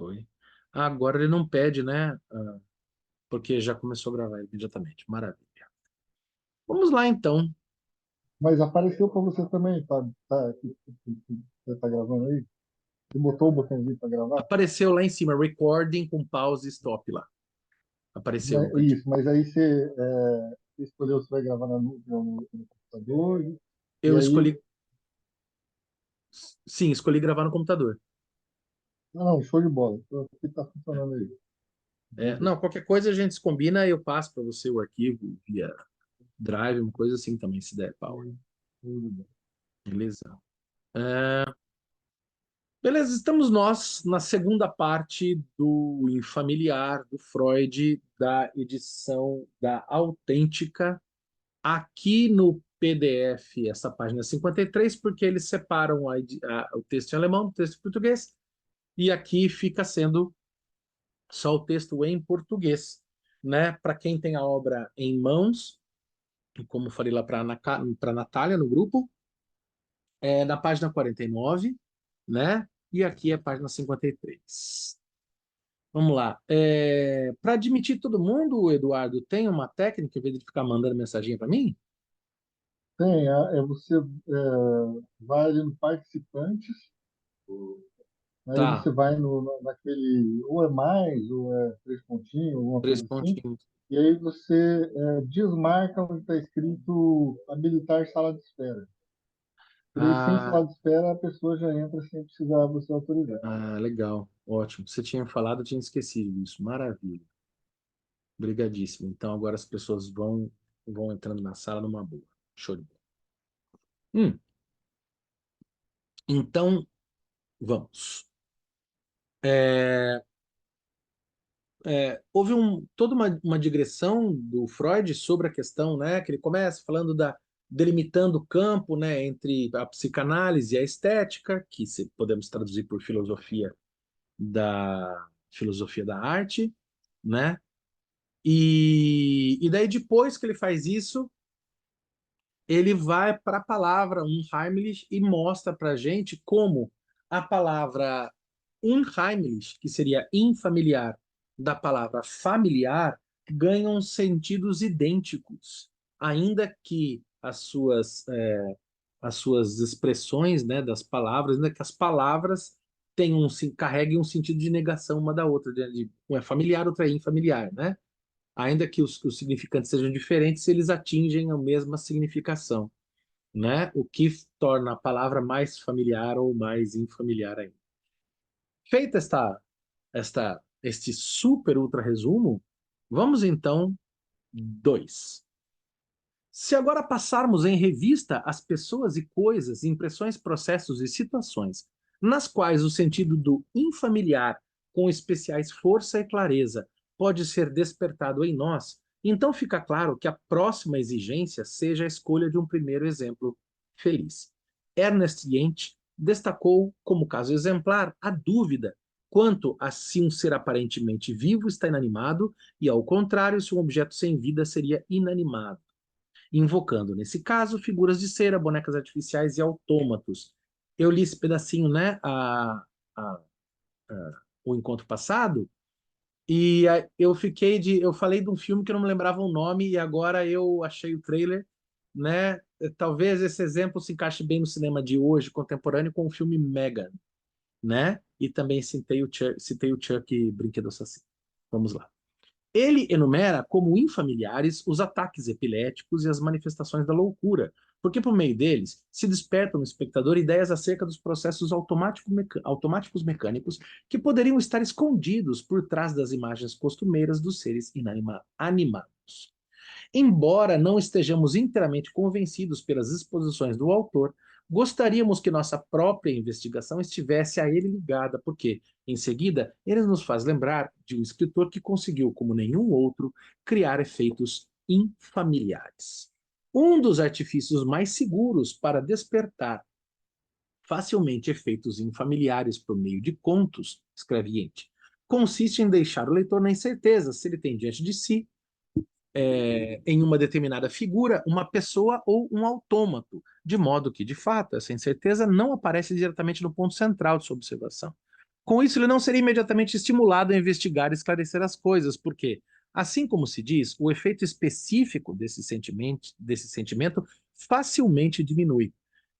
Foi. Agora ele não pede, né? Porque já começou a gravar imediatamente. Maravilha. Vamos lá, então. Mas apareceu para você também, que você tá gravando aí? Você botou o botãozinho para gravar? Apareceu lá em cima, recording com pause e stop lá. Apareceu no cantinho. Isso, mas aí você escolheu se vai gravar na nuvem ou no computador, e Eu aí, escolhi, sim, escolhi gravar no computador. não, show de bola. Então, aqui tá funcionando aí. Não, qualquer coisa a gente combina, eu passo para você o arquivo via Drive, uma coisa assim também, se der pau. Beleza. Beleza? Beleza, estamos nós na segunda parte do Infamiliar, do Freud, da edição da Autêntica, aqui no PDF, essa página 53, porque eles separam o texto em alemão do texto em português, e aqui fica sendo só o texto em português, né? Para quem tem a obra em mãos, como eu falei lá para a Natália no grupo, na página 49, né? E aqui é a página 53. Vamos lá. Para admitir todo mundo, Eduardo, tem uma técnica, em vez de ficar mandando mensagem para mim? Você vai ali no participantes, aí Tá, você vai naquele, ou é mais, ou é três pontinhos, alguma três coisa assim, pontinhos. e aí você desmarca onde está escrito habilitar sala de espera. Por aí, sem Ah, sala de espera, a pessoa já entra sem precisar você autorizar. legal, ótimo. Você tinha falado, eu tinha esquecido disso. Maravilha. Obrigadíssimo. Então agora as pessoas vão entrando na sala numa boa. Show de bola. Hum, então, vamos. É, houve toda uma digressão do Freud sobre a questão, né, que ele começa falando delimitando o campo, né, entre a psicanálise e a estética, que podemos traduzir por filosofia da arte, né? E daí depois que ele faz isso, ele vai para a palavra unheimlich e mostra para a gente como a palavra unheimlich, que seria infamiliar, da palavra familiar, ganham sentidos idênticos, ainda que as suas expressões, né, das palavras, ainda que as palavras carreguem um sentido de negação uma da outra, um é familiar, outro é infamiliar, né? Ainda que os significantes sejam diferentes, eles atingem a mesma significação, né? O que torna a palavra mais familiar ou mais infamiliar ainda. Feita este super ultra resumo, vamos então dois. Se agora passarmos em revista as pessoas e coisas, impressões, processos e situações nas quais o sentido do infamiliar, com especiais força e clareza, pode ser despertado em nós, então fica claro que a próxima exigência seja a escolha de um primeiro exemplo feliz. Ernest Jent destacou como caso exemplar a dúvida quanto a se um ser aparentemente vivo está inanimado e, ao contrário, se um objeto sem vida seria inanimado, invocando, nesse caso, figuras de cera, bonecas artificiais e autômatos. Eu li esse pedacinho, né, a- o encontro passado, e eu falei de um filme que eu não me lembrava o nome, e agora eu achei o trailer, né, talvez esse exemplo se encaixe bem no cinema de hoje, contemporâneo, com o filme Megan, né, e também citei o Chuck Brinquedo Assassino. Vamos lá. Ele enumera como infamiliares os ataques epiléticos e as manifestações da loucura, porque por meio deles se despertam no espectador ideias acerca dos processos automáticos mecânicos que poderiam estar escondidos por trás das imagens costumeiras dos seres animados. Embora não estejamos inteiramente convencidos pelas exposições do autor, gostaríamos que nossa própria investigação estivesse a ele ligada, porque, em seguida, ele nos faz lembrar de um escritor que conseguiu, como nenhum outro, criar efeitos infamiliares. Um dos artifícios mais seguros para despertar facilmente efeitos infamiliares por meio de contos, escreve Yente, consiste em deixar o leitor na incerteza se ele tem diante de si em uma determinada figura, uma pessoa ou um autômato, de modo que, de fato, essa incerteza não aparece diretamente no ponto central de sua observação. Com isso, ele não seria imediatamente estimulado a investigar e esclarecer as coisas, porque, assim como se diz, o efeito específico desse sentimento facilmente diminui.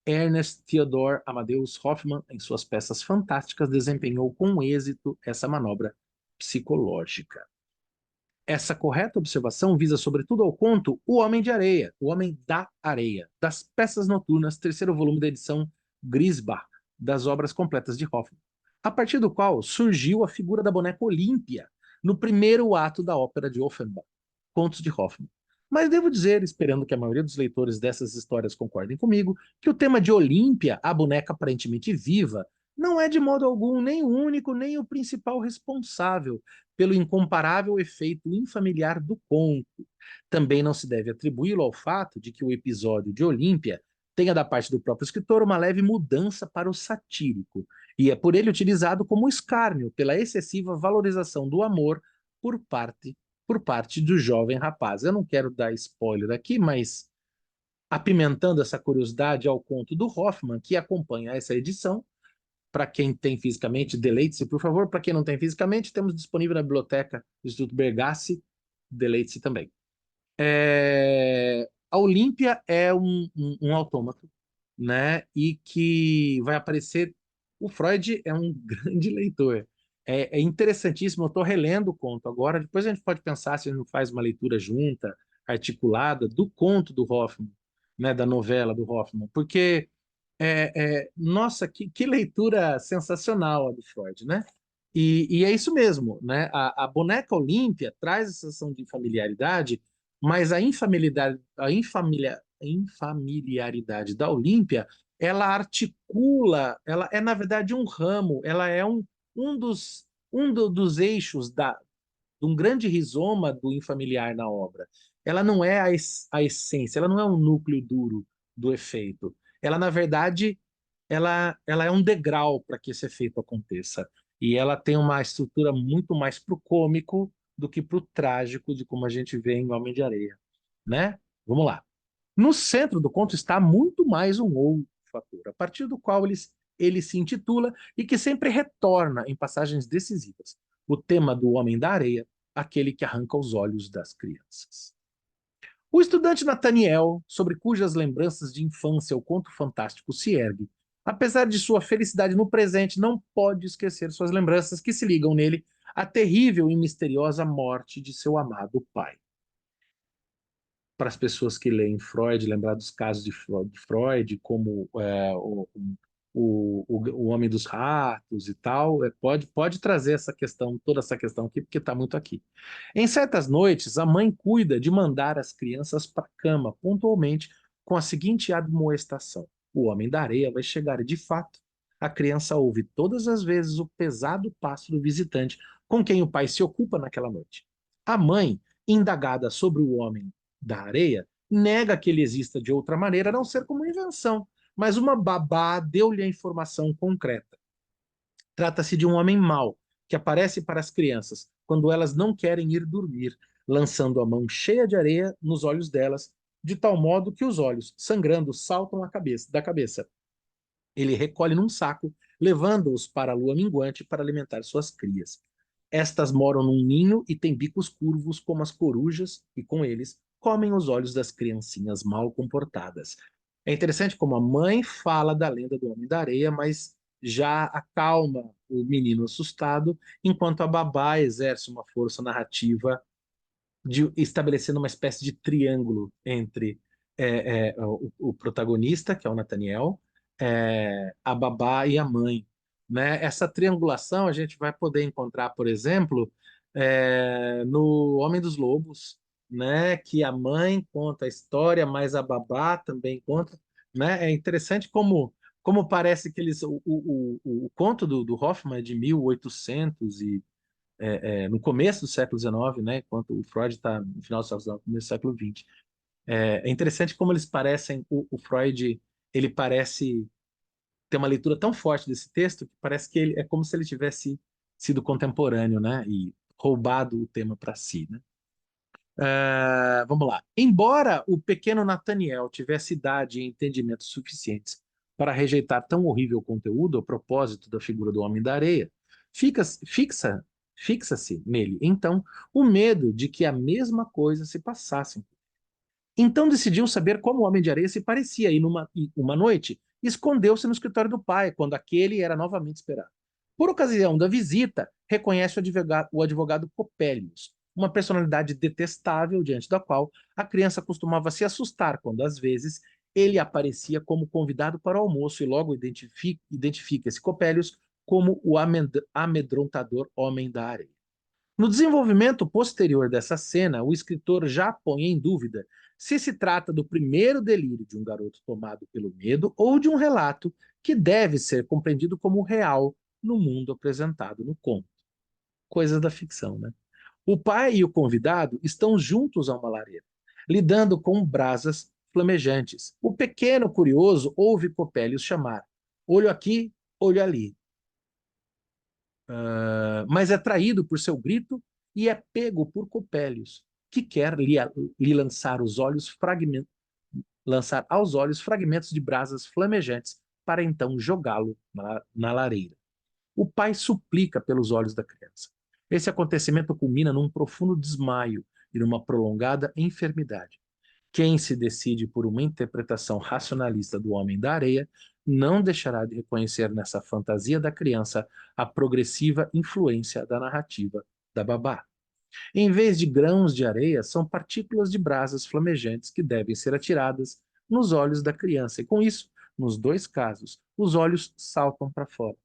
Ernest Theodor Amadeus Hoffmann, em suas peças fantásticas, desempenhou com êxito essa manobra psicológica. Essa correta observação visa, sobretudo, ao conto O Homem de Areia, O Homem da Areia, das Peças Noturnas, terceiro volume da edição Griesbach, das obras completas de Hoffmann, a partir do qual surgiu a figura da boneca Olímpia, no primeiro ato da ópera de Offenbach, Contos de Hoffmann. Mas devo dizer, esperando que a maioria dos leitores dessas histórias concordem comigo, que o tema de Olímpia, a boneca aparentemente viva, não é de modo algum nem o único nem o principal responsável pelo incomparável efeito infamiliar do conto. Também não se deve atribuí-lo ao fato de que o episódio de Olímpia tenha da parte do próprio escritor uma leve mudança para o satírico, e é por ele utilizado como escárnio pela excessiva valorização do amor por parte por parte do jovem rapaz. Eu não quero dar spoiler aqui, mas apimentando essa curiosidade ao conto do Hoffmann, que acompanha essa edição, para quem tem fisicamente, deleite-se, por favor. Para quem não tem fisicamente, temos disponível na biblioteca do Instituto Bergassi, deleite-se também. A Olímpia é um autômato, né? E que vai aparecer. O Freud é um grande leitor. É interessantíssimo. Eu estou relendo o conto agora. Depois a gente pode pensar se a gente não faz uma leitura junta, articulada, do conto do Hoffmann, né? Da novela do Hoffmann, porque nossa, que leitura sensacional a do Freud, né? E é isso mesmo, né? A boneca Olímpia traz a sensação de familiaridade, mas a infamiliaridade da Olímpia, ela articula, ela é, na verdade, um ramo, ela é um dos eixos de um grande rizoma do infamiliar na obra. Ela não é a essência, ela não é um núcleo duro do efeito. Ela, na verdade, ela é um degrau para que esse efeito aconteça. E ela tem uma estrutura muito mais para o cômico do que para o trágico, de como a gente vê em Homem de Areia, né? Vamos lá. No centro do conto está muito mais um outro fator, a partir do qual ele se intitula e que sempre retorna em passagens decisivas. O tema do Homem da Areia, aquele que arranca os olhos das crianças. O estudante Nathaniel, sobre cujas lembranças de infância o conto fantástico se ergue, apesar de sua felicidade no presente, não pode esquecer suas lembranças que se ligam nele à terrível e misteriosa morte de seu amado pai. Para as pessoas que leem Freud, lembrar dos casos de Freud, como o Homem dos Ratos e tal, pode trazer essa questão, toda essa questão aqui, porque está muito aqui. Em certas noites, a mãe cuida de mandar as crianças para a cama, pontualmente, com a seguinte admoestação: o homem da areia vai chegar e, de fato, a criança ouve todas as vezes o pesado passo do visitante com quem o pai se ocupa naquela noite. A mãe, indagada sobre o homem da areia, nega que ele exista de outra maneira, a não ser como invenção, mas uma babá deu-lhe a informação concreta. Trata-se de um homem mau, que aparece para as crianças quando elas não querem ir dormir, lançando a mão cheia de areia nos olhos delas, de tal modo que os olhos, sangrando, saltam da cabeça. Ele recolhe num saco, levando-os para a lua minguante para alimentar suas crias. Estas moram num ninho e têm bicos curvos como as corujas, e com eles comem os olhos das criancinhas mal comportadas. É interessante como a mãe fala da lenda do Homem da Areia, mas já acalma o menino assustado, enquanto a babá exerce uma força narrativa estabelecendo uma espécie de triângulo entre o protagonista, que é o Nathaniel, a babá e a mãe. Né? Essa triangulação a gente vai poder encontrar, por exemplo, no Homem dos Lobos, né? Que a mãe conta a história, mas a babá também conta. Né? É interessante como parece que o conto do Hoffmann é de 1800 no começo do século XIX, né, enquanto o Freud está no final do século XIX, começo do século XX. É interessante como eles parecem, o Freud, ele parece ter uma leitura tão forte desse texto que parece que é como se ele tivesse sido contemporâneo, né, e roubado o tema para si, né. Vamos lá. Embora o pequeno Nathaniel tivesse idade e entendimento suficientes para rejeitar tão horrível conteúdo a propósito da figura do Homem da Areia, Fixa-se nele, então, o medo de que a mesma coisa se passasse. Então decidiu saber como o Homem de Areia se parecia e uma noite escondeu-se no escritório do pai, quando aquele era novamente esperado. Por ocasião da visita, reconhece o advogado Copélios, uma personalidade detestável diante da qual a criança costumava se assustar quando, às vezes, ele aparecia como convidado para o almoço e logo identifica esse Copélios como o amedrontador Homem da Areia. No desenvolvimento posterior dessa cena, o escritor já põe em dúvida se trata do primeiro delírio de um garoto tomado pelo medo ou de um relato que deve ser compreendido como real no mundo apresentado no conto. Coisas da ficção, né? O pai e o convidado estão juntos a uma lareira, lidando com brasas flamejantes. O pequeno curioso ouve Copélios chamar: olho aqui, olho ali. Mas é traído por seu grito e é pego por Copélios, que quer lhe lançar aos olhos fragmentos de brasas flamejantes para então jogá-lo na lareira. O pai suplica pelos olhos da criança. Esse acontecimento culmina num profundo desmaio e numa prolongada enfermidade. Quem se decide por uma interpretação racionalista do Homem da Areia não deixará de reconhecer nessa fantasia da criança a progressiva influência da narrativa da babá. Em vez de grãos de areia, são partículas de brasas flamejantes que devem ser atiradas nos olhos da criança, e com isso, nos dois casos, os olhos saltam para fora.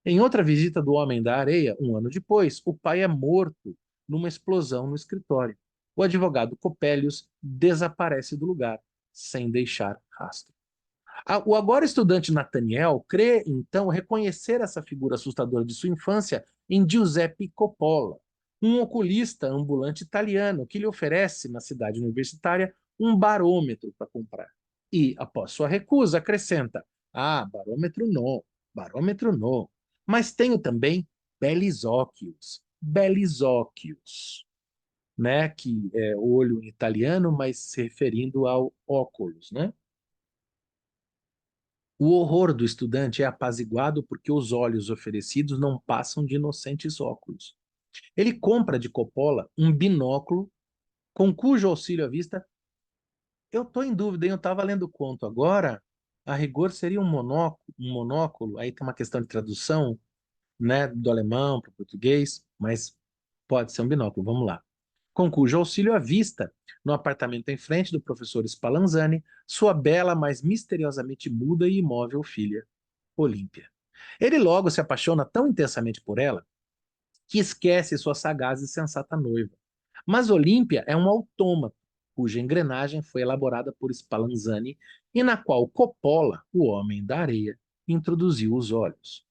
Em outra visita do Homem da Areia, um ano depois, o pai é morto numa explosão no escritório. O advogado Copélios desaparece do lugar, sem deixar rastro. O agora estudante Nathaniel crê, então, reconhecer essa figura assustadora de sua infância em Giuseppe Coppola, um oculista ambulante italiano que lhe oferece, na cidade universitária, um barômetro para comprar. E, após sua recusa, acrescenta: ah, barômetro não. Mas tenho também Belizóquios. Belizóquios, né? Que é olho em italiano, mas se referindo ao óculos, né? O horror do estudante é apaziguado porque os olhos oferecidos não passam de inocentes óculos. Ele compra de Coppola um binóculo com cujo auxílio à vista. Eu estou em dúvida, hein? Eu estava lendo o conto agora. A rigor seria um monóculo. Aí tem uma questão de tradução, né, do alemão para o português, mas pode ser um binóculo. Vamos lá. Com cujo auxílio à vista, no apartamento em frente do professor Spallanzani, sua bela, mas misteriosamente muda e imóvel filha, Olímpia. Ele logo se apaixona tão intensamente por ela que esquece sua sagaz e sensata noiva. Mas Olímpia é um autômato, cuja engrenagem foi elaborada por Spallanzani e na qual Coppola, o homem da areia, introduziu os olhos.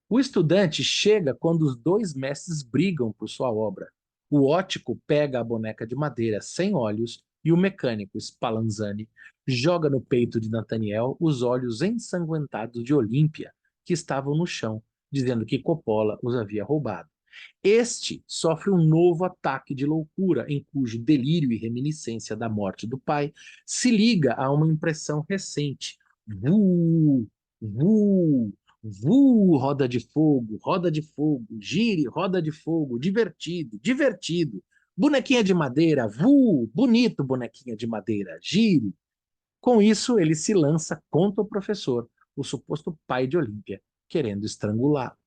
O estudante chega quando os dois mestres brigam por sua obra. O ótico pega a boneca de madeira sem olhos e o mecânico, Spallanzani, joga no peito de Nathaniel os olhos ensanguentados de Olímpia, que estavam no chão, dizendo que Coppola os havia roubado. Este sofre um novo ataque de loucura, em cujo delírio e reminiscência da morte do pai se liga a uma impressão recente. Vu, vu, roda de fogo, gire, roda de fogo, divertido, divertido. Bonequinha de madeira, bonito bonequinha de madeira, gire. Com isso, ele se lança contra o professor, o suposto pai de Olímpia, querendo estrangulá-lo.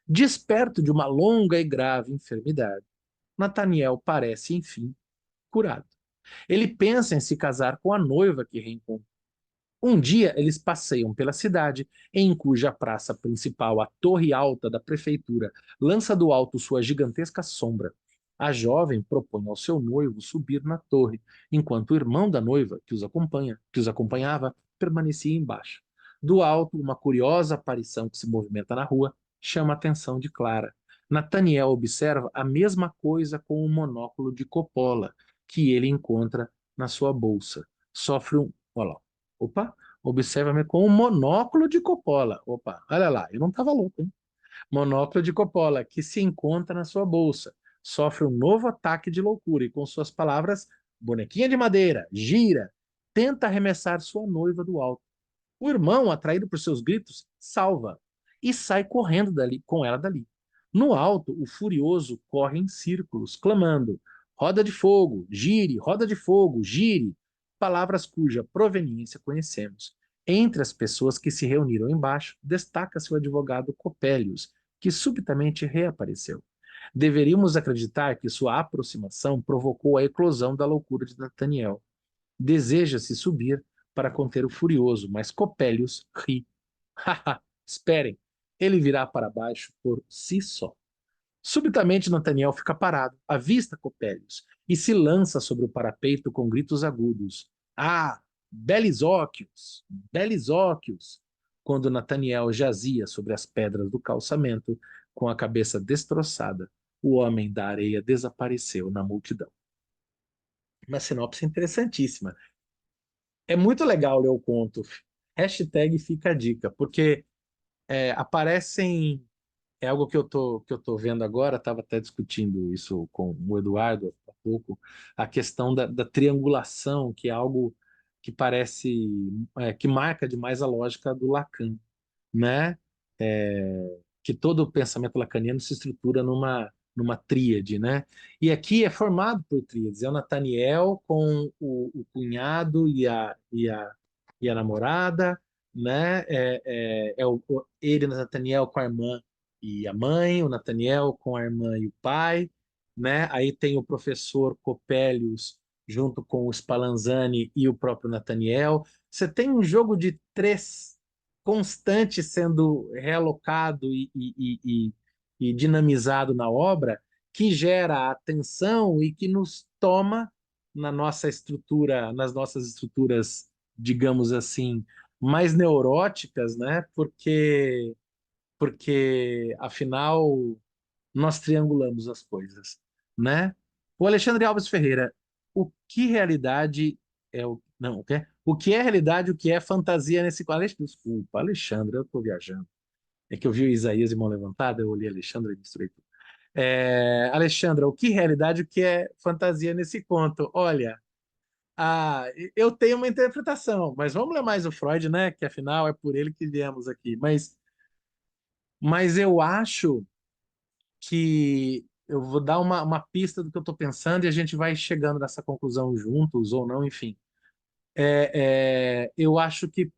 Desperto de uma longa e grave enfermidade, Nathaniel parece, enfim, curado. Ele pensa em se casar com a noiva que reencontrou. Um dia eles passeiam pela cidade, em cuja praça principal a torre alta da prefeitura lança do alto sua gigantesca sombra. A jovem propõe ao seu noivo subir na torre, enquanto o irmão da noiva, que os acompanhava, permanecia embaixo. Do alto, uma curiosa aparição que se movimenta na rua chama a atenção de Clara. Nathaniel observa a mesma coisa com o monóculo de Coppola, que ele encontra na sua bolsa. Sofre um. Olha lá. Opa, observa-me com um monóculo de Coppola. Opa, olha lá, eu não estava louco, hein? Monóculo de Coppola, que se encontra na sua bolsa. Sofre um novo ataque de loucura e, com suas palavras, bonequinha de madeira, gira, tenta arremessar sua noiva do alto. O irmão, atraído por seus gritos, salva. e sai correndo dali, com ela dali. No alto, o furioso corre em círculos, clamando: roda de fogo, gire, roda de fogo, gire, palavras cuja proveniência conhecemos. Entre as pessoas que se reuniram embaixo, destaca-se o advogado Copélios, que subitamente reapareceu. Deveríamos acreditar que sua aproximação provocou a eclosão da loucura de Nathaniel. Deseja-se subir para conter o furioso, mas Copélios ri. Haha, esperem, ele virá para baixo por si só. Subitamente Nathaniel fica parado, avista Copélios, e se lança sobre o parapeito com gritos agudos. Ah, Belizóquios! Belizóquios! Quando Nathaniel jazia sobre as pedras do calçamento, com a cabeça destroçada, o homem da areia desapareceu na multidão. Uma sinopse interessantíssima. É muito legal ler o conto. Hashtag fica a dica, porque aparecem. É algo que eu tô vendo agora, estava até discutindo isso com o Eduardo há pouco, a questão da triangulação, que é algo que parece, que marca demais a lógica do Lacan, né? Que todo o pensamento lacaniano se estrutura numa tríade, né? E aqui é formado por tríades. É o Nathaniel com o cunhado e a namorada, né? Ele, Nathaniel, com a irmã e a mãe, o Nathaniel com a irmã e o pai, né? Aí tem o professor Copélios junto com o Spallanzani e o próprio Nathaniel. Você tem um jogo de três constante sendo realocado e dinamizado na obra, que gera atenção e que nos toma na nossa estrutura, nas nossas estruturas, digamos assim, mais neuróticas, né? Porque afinal nós triangulamos as coisas, né? O Alexandre Alves Ferreira, o que realidade é o não, o que é realidade, o que é fantasia nesse quadro? Desculpa, Alexandre, eu estou viajando. É que eu vi o Isaías de mão levantada, eu olhei Alexandre e misturei tudo. Alexandra, o que é realidade, o que é fantasia nesse conto? Olha, eu tenho uma interpretação, mas vamos ler mais o Freud, né? Que afinal é por ele que viemos aqui. Mas eu acho que eu vou dar uma pista do que eu estou pensando e a gente vai chegando nessa conclusão juntos ou não, enfim. Eu acho que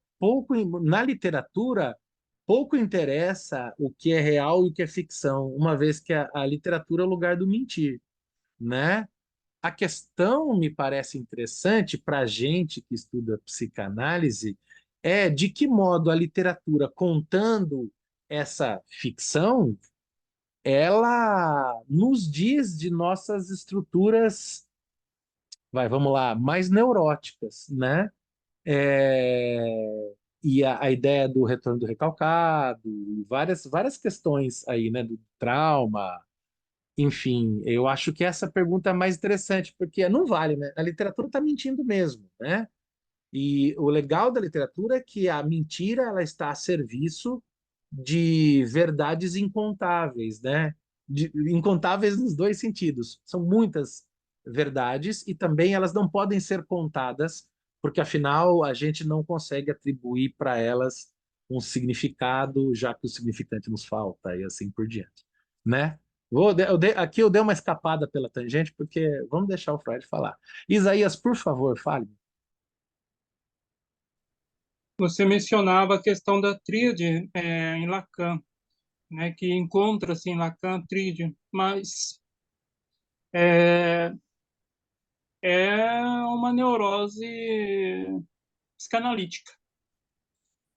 na literatura pouco interessa o que é real e o que é ficção, uma vez que a literatura é o lugar do mentir, né? A questão me parece interessante para a gente que estuda psicanálise é de que modo a literatura contando essa ficção ela nos diz de nossas estruturas, vamos lá, mais neuróticas, né? E a ideia do retorno do recalcado, várias questões aí, né? Do trauma, enfim, eu acho que essa pergunta é mais interessante, porque não vale, né? A literatura está mentindo mesmo, né? E o legal da literatura é que a mentira ela está a serviço de verdades incontáveis, né? Incontáveis nos dois sentidos. São muitas verdades e também elas não podem ser contadas, porque afinal a gente não consegue atribuir para elas um significado, já que o significante nos falta e assim por diante, né? Aqui eu dei uma escapada pela tangente, porque vamos deixar o Freud falar. Isaías, por favor, fale. Você mencionava a questão da tríade em Lacan, né, que encontra-se em Lacan a tríade, mas é, é uma neurose psicanalítica.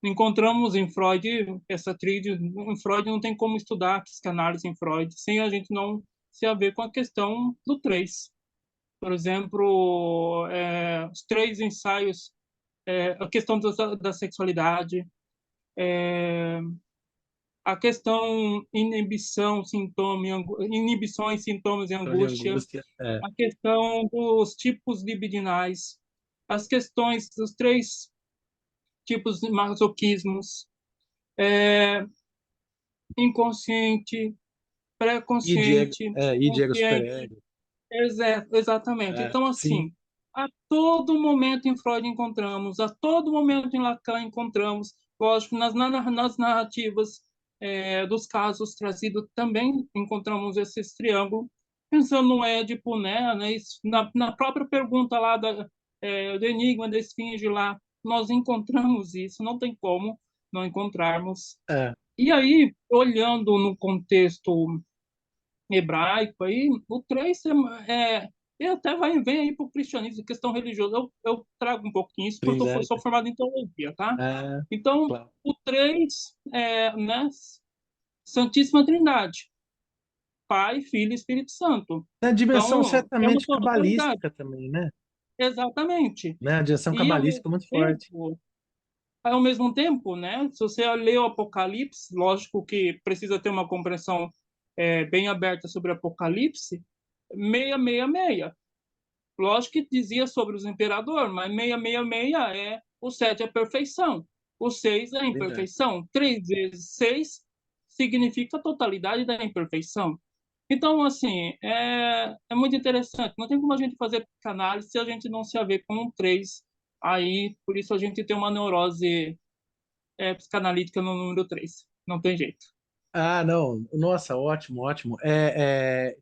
Encontramos em Freud essa tríade. Em Freud não tem como estudar psicanálise em Freud sem a gente não se haver com a questão do três. Por exemplo, os três ensaios, a questão da sexualidade, a questão inibição e sintomas e De angústia, angústia. a questão dos tipos libidinais, as questões dos três tipos de masoquismos, é, inconsciente, pré-consciente, E Diego consciente. Superego. Exatamente. Então, Sim, assim, a todo momento em Freud encontramos, a todo momento em Lacan encontramos, lógico, nas narrativas dos casos trazidos, também encontramos esses triângulos, pensando no Édipo, né, na própria pergunta lá do enigma da esfinge lá, nós encontramos isso, não tem como não encontrarmos. É, E aí, olhando no contexto hebraico, aí, o 3 e até vem aí para o cristianismo, questão religiosa. Eu trago um pouquinho isso, porque eu três, sou formado em teologia, tá? é, Então, claro. o 3 né, Santíssima Trindade, Pai, Filho e Espírito Santo. É a dimensão Então, temos certamente totalidade. cabalística também, né? Exatamente. Né? A dimensão E, cabalística é muito forte. ao mesmo tempo, né, se você lê o Apocalipse, lógico que precisa ter uma compreensão bem aberta sobre o Apocalipse, 666. Lógico que dizia sobre os imperadores, mas 666 o 7 é perfeição, o 6 é Verdade. imperfeição. 3 vezes 6 significa a totalidade da imperfeição. Então, assim, é muito interessante. Não tem como a gente fazer análise se a gente não se haver com um 3 aí, por isso a gente tem uma neurose psicanalítica no número 3. Não tem jeito. Ah, não. Nossa, ótimo, ótimo.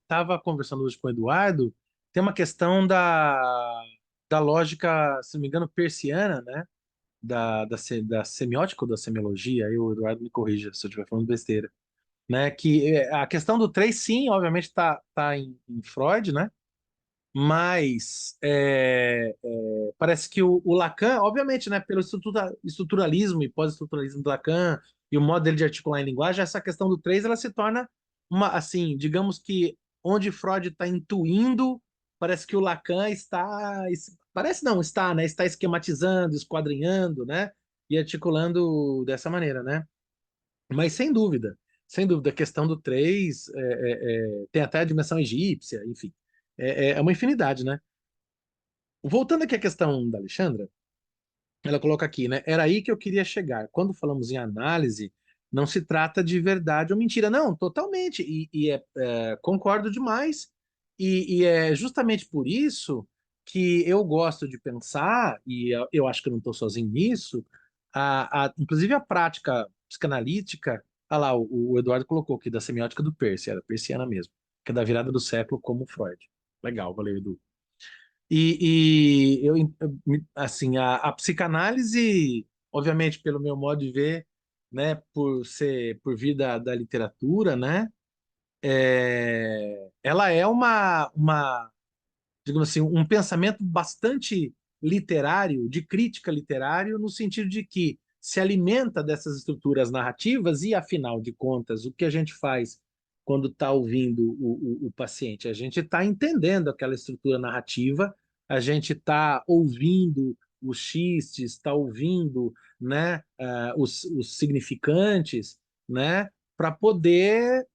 Tava conversando hoje com o Eduardo, tem uma questão da lógica, se não me engano, persiana, né? Da semiótica ou da semiologia, aí o Eduardo me corrija se eu estiver falando besteira, né? Que a questão do 3 sim, obviamente tá em Freud, né? Mas parece que o Lacan, obviamente, né, pelo estruturalismo e pós-estruturalismo do Lacan e o modo dele de articular em linguagem, essa questão do 3 ela se torna uma, assim, digamos que onde Freud está intuindo, parece que o Lacan parece não, está, né, está esquematizando, esquadrinhando, né, e articulando dessa maneira, né? Mas sem dúvida, a questão do 3 tem até a dimensão egípcia, enfim, é uma infinidade, né? Voltando aqui à questão da Alexandra, ela coloca aqui, né? Era aí que eu queria chegar. Quando falamos em análise, não se trata de verdade ou mentira. Não, totalmente. Concordo demais. E é justamente por isso que eu gosto de pensar, e eu acho que eu não estou sozinho nisso, inclusive a prática psicanalítica, olha lá, o Eduardo colocou aqui da semiótica do Peirce, era persiana mesmo, que é da virada do século como Freud. Legal, valeu, Edu. Assim, a psicanálise, obviamente, pelo meu modo de ver, né, por vir da literatura, né, ela é digamos assim, um pensamento bastante literário, de crítica literário, no sentido de que se alimenta dessas estruturas narrativas e, afinal de contas, o que a gente faz quando está ouvindo o paciente? A gente está entendendo aquela estrutura narrativa, a gente está ouvindo os xistes, está ouvindo, né, os significantes, né, para poder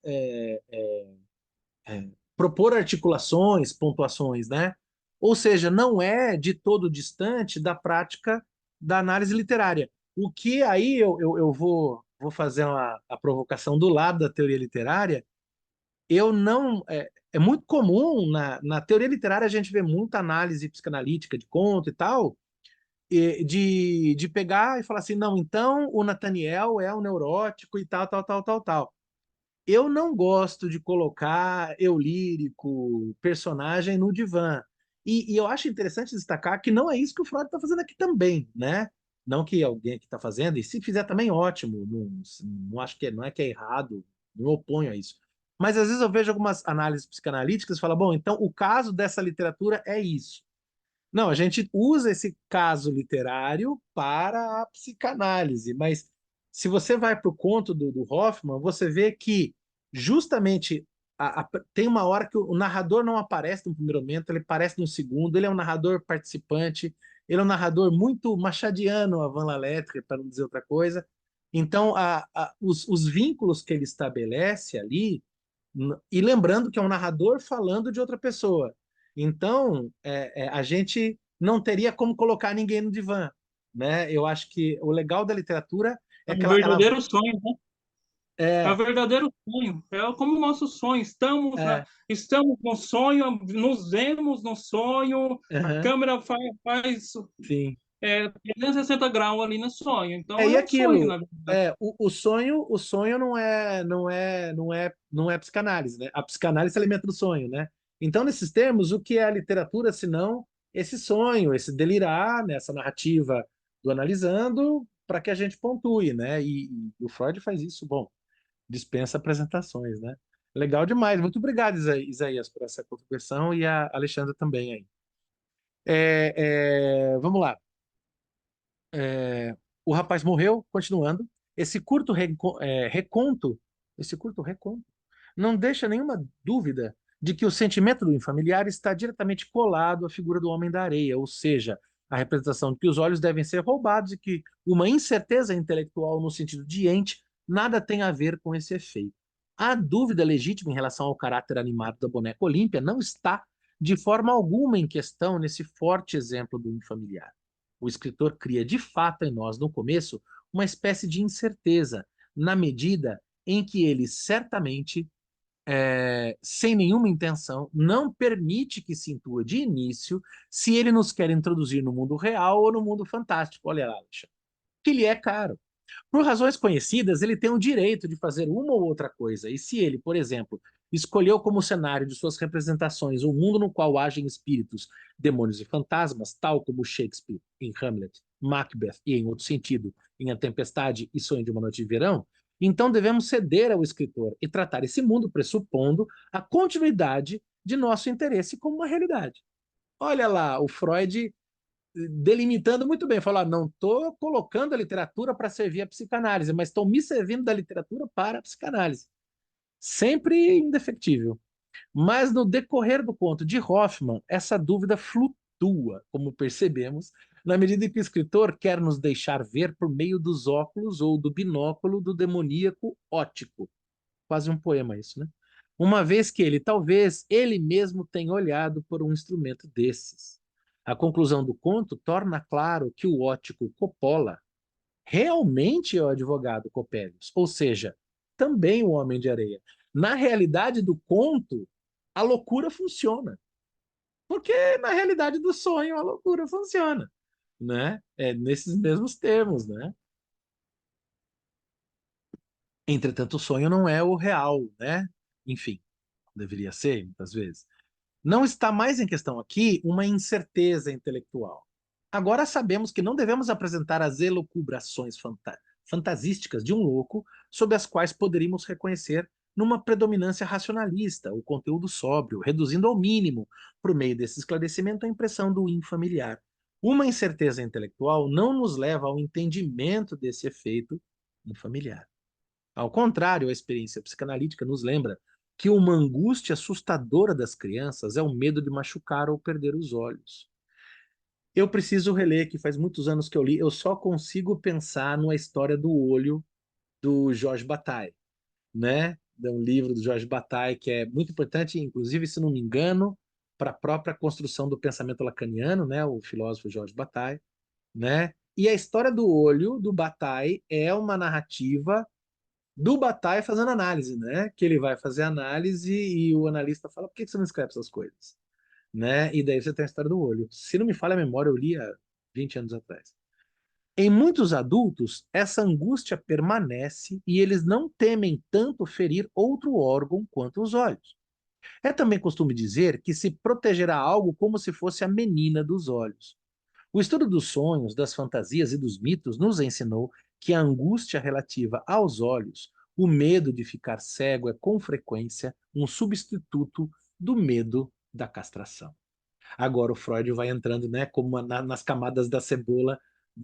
propor articulações, pontuações, né? Ou seja, não é de todo distante da prática da análise literária. O que aí eu vou fazer a provocação do lado da teoria literária, eu não. É muito comum na teoria literária a gente vê muita análise psicanalítica de conto e tal, de pegar e falar assim, não, então o Nathaniel é um neurótico e tal, tal, tal, tal, tal. Eu não gosto de colocar eu lírico, personagem no divã. E eu acho interessante destacar que não é isso que o Freud está fazendo aqui também, né? Não que alguém aqui está fazendo, e se fizer também ótimo, não acho que não é que é errado, não oponho a isso. Mas às vezes eu vejo algumas análises psicanalíticas e falo, bom, então o caso dessa literatura é isso. Não, a gente usa esse caso literário para a psicanálise, mas se você vai para o conto do Hoffman, você vê que justamente tem uma hora que o narrador não aparece no primeiro momento, ele aparece no segundo, ele é um narrador participante, ele é um narrador muito machadiano, a Van La Lettre, para não dizer outra coisa. Então, os vínculos que ele estabelece ali, e lembrando que é um narrador falando de outra pessoa. Então, a gente não teria como colocar ninguém no divã, né? Eu acho que o legal da literatura É é que um ela verdadeiro sonho, né? É um é, verdadeiro sonho. É como o nosso sonho. é, Estamos no sonho, nos vemos no sonho, a aham, câmera faz sim, é 360 graus ali no sonho. Então E é um sonho, aquilo, na verdade. o sonho não é psicanálise, né? A psicanálise se alimenta do sonho, né? Então, nesses termos, o que é a literatura, senão esse sonho, esse delirar nessa narrativa do analisando, para que a gente pontue, né? E o Freud faz isso, bom, dispensa apresentações, né? Legal demais. Muito obrigado, Isaías, por essa contribuição e a Alexandra também aí. Vamos lá. O rapaz morreu, continuando. Esse curto reconto, esse curto reconto, não deixa nenhuma dúvida de que o sentimento do infamiliar está diretamente colado à figura do homem da areia, ou seja, a representação de que os olhos devem ser roubados e que uma incerteza intelectual no sentido de ente nada tem a ver com esse efeito. A dúvida legítima em relação ao caráter animado da boneca Olímpia não está de forma alguma em questão nesse forte exemplo do infamiliar. O escritor cria de fato em nós, no começo, uma espécie de incerteza, na medida em que ele certamente, sem nenhuma intenção, não permite que se intua de início se ele nos quer introduzir no mundo real ou no mundo fantástico. Olha lá, Alexandre, que lhe é caro. Por razões conhecidas, ele tem o direito de fazer uma ou outra coisa, e se ele, por exemplo, escolheu como cenário de suas representações um mundo no qual agem espíritos, demônios e fantasmas, tal como Shakespeare em Hamlet, Macbeth e, em outro sentido, em A Tempestade e Sonho de uma Noite de Verão, então devemos ceder ao escritor e tratar esse mundo pressupondo a continuidade de nosso interesse como uma realidade. Olha lá, o Freud delimitando muito bem, falar, não estou colocando a literatura para servir a psicanálise, mas estou me servindo da literatura para a psicanálise. Sempre indefectível. Mas no decorrer do conto de Hoffmann, essa dúvida flutua, como percebemos, na medida em que o escritor quer nos deixar ver por meio dos óculos ou do binóculo do demoníaco ótico. Quase um poema isso, né? Uma vez que ele, talvez, ele mesmo tenha olhado por um instrumento desses. A conclusão do conto torna claro que o ótico Coppola realmente é o advogado Coppelius, ou seja, também o Homem de Areia. Na realidade do conto, a loucura funciona. Porque na realidade do sonho, a loucura funciona. Né? Nesses mesmos termos, né? Entretanto, o sonho não é o real, né? Enfim, deveria ser, muitas vezes. Não está mais em questão aqui uma incerteza intelectual. Agora sabemos que não devemos apresentar as elucubrações fantasísticas de um louco sobre as quais poderíamos reconhecer numa predominância racionalista o conteúdo sóbrio, reduzindo ao mínimo, por meio desse esclarecimento, a impressão do infamiliar. Uma incerteza intelectual não nos leva ao entendimento desse efeito infamiliar. Ao contrário, a experiência psicanalítica nos lembra que uma angústia assustadora das crianças é o medo de machucar ou perder os olhos. Eu preciso reler, que faz muitos anos que eu li, eu só consigo pensar numa história do olho do Jorge Bataille, né? De um livro do Jorge Bataille que é muito importante, inclusive, se não me engano, para a própria construção do pensamento lacaniano, né? O filósofo Jorge Bataille, né? E a história do olho do Bataille é uma narrativa do Bataille fazendo análise, né? Que ele vai fazer análise e o analista fala: por que você não escreve essas coisas? Né? E daí você tem a história do olho. Se não me falha a memória, eu li há 20 anos atrás. Em muitos adultos, essa angústia permanece e eles não temem tanto ferir outro órgão quanto os olhos. É também costume dizer que se protegerá algo como se fosse a menina dos olhos. O estudo dos sonhos, das fantasias e dos mitos nos ensinou que a angústia relativa aos olhos, o medo de ficar cego, é com frequência um substituto do medo da castração. Agora o Freud vai entrando, né, como nas camadas da cebola,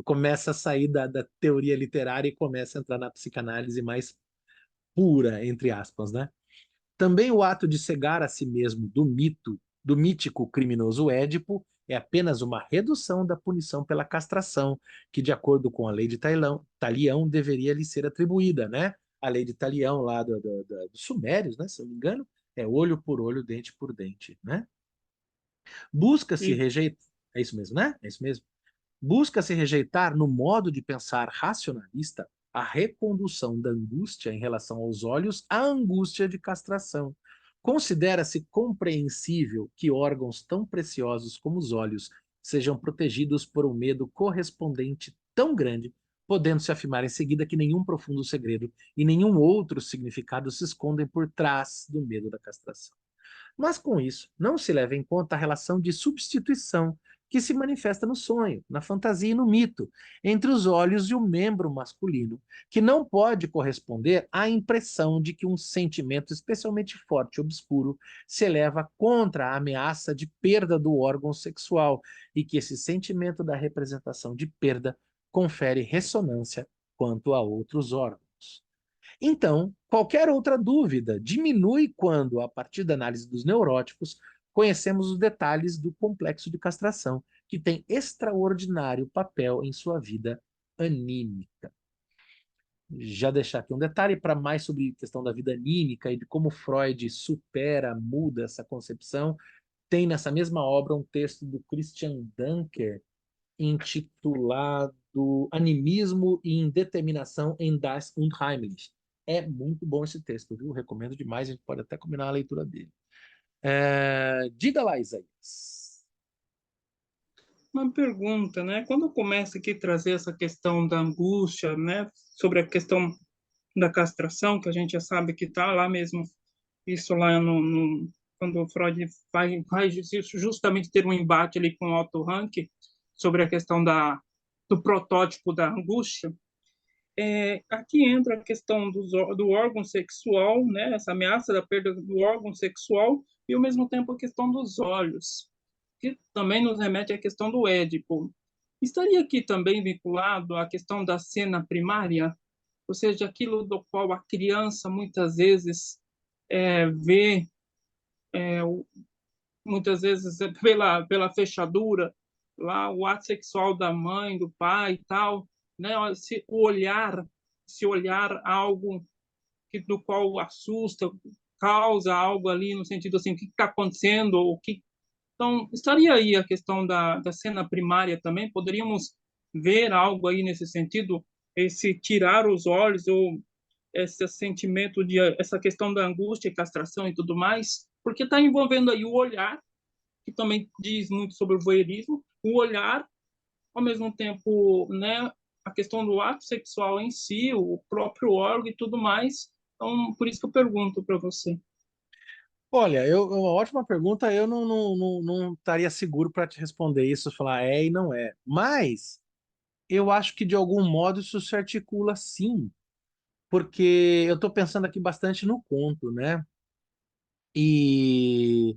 começa a sair da teoria literária e começa a entrar na psicanálise mais pura, entre aspas, né? Também o ato de cegar a si mesmo do mito, do mítico criminoso Édipo, é apenas uma redução da punição pela castração, que, de acordo com a lei de Talião, deveria lhe ser atribuída, né? A lei de Talião, lá dos Sumérios, né? Se eu não me engano, é olho por olho, dente por dente, né? Busca-se E, rejeitar. É isso mesmo, né? É isso mesmo. Busca-se rejeitar, no modo de pensar racionalista, a recondução da angústia em relação aos olhos à angústia de castração. Considera-se compreensível que órgãos tão preciosos como os olhos sejam protegidos por um medo correspondente tão grande, podendo-se afirmar em seguida que nenhum profundo segredo e nenhum outro significado se escondem por trás do medo da castração. Mas com isso, não se leva em conta a relação de substituição que se manifesta no sonho, na fantasia e no mito, entre os olhos e o membro masculino, que não pode corresponder à impressão de que um sentimento especialmente forte e obscuro se eleva contra a ameaça de perda do órgão sexual e que esse sentimento da representação de perda confere ressonância quanto a outros órgãos. Então, qualquer outra dúvida diminui quando, a partir da análise dos neuróticos, conhecemos os detalhes do complexo de castração, que tem extraordinário papel em sua vida anímica. Já deixar aqui um detalhe para mais sobre a questão da vida anímica e de como Freud supera, muda essa concepção. Tem nessa mesma obra um texto do Christian Dunker intitulado Animismo e Indeterminação em Das Unheimlich. É muito bom esse texto, viu? Recomendo demais, a gente pode até combinar a leitura dele. Diga lá, Isaías. Uma pergunta, né? Quando eu começo aqui a trazer essa questão da angústia, né? Sobre a questão da castração, que a gente já sabe que está lá mesmo, isso lá quando o Freud vai justamente ter um embate ali com o Otto Rank sobre a questão do protótipo da angústia, aqui entra a questão do órgão sexual, né? Essa ameaça da perda do órgão sexual e, ao mesmo tempo, a questão dos olhos, que também nos remete à questão do Édipo. Estaria aqui também vinculado à questão da cena primária, ou seja, aquilo do qual a criança muitas vezes vê, muitas vezes pela fechadura, lá o ato sexual da mãe, do pai e tal, né? Se olhar algo do qual assusta, causa algo ali no sentido assim, o que está acontecendo, então estaria aí a questão da cena primária também, poderíamos ver algo aí nesse sentido, esse tirar os olhos ou esse sentimento essa questão da angústia e castração e tudo mais, porque está envolvendo aí o olhar, que também diz muito sobre o voyeurismo, o olhar, ao mesmo tempo, né, a questão do ato sexual em si, o próprio órgão e tudo mais. Então, por isso que eu pergunto para você. Olha, uma ótima pergunta. Eu não estaria seguro para te responder isso, falar é e não é. Mas eu acho que de algum modo isso se articula sim, porque eu estou pensando aqui bastante no conto, né? E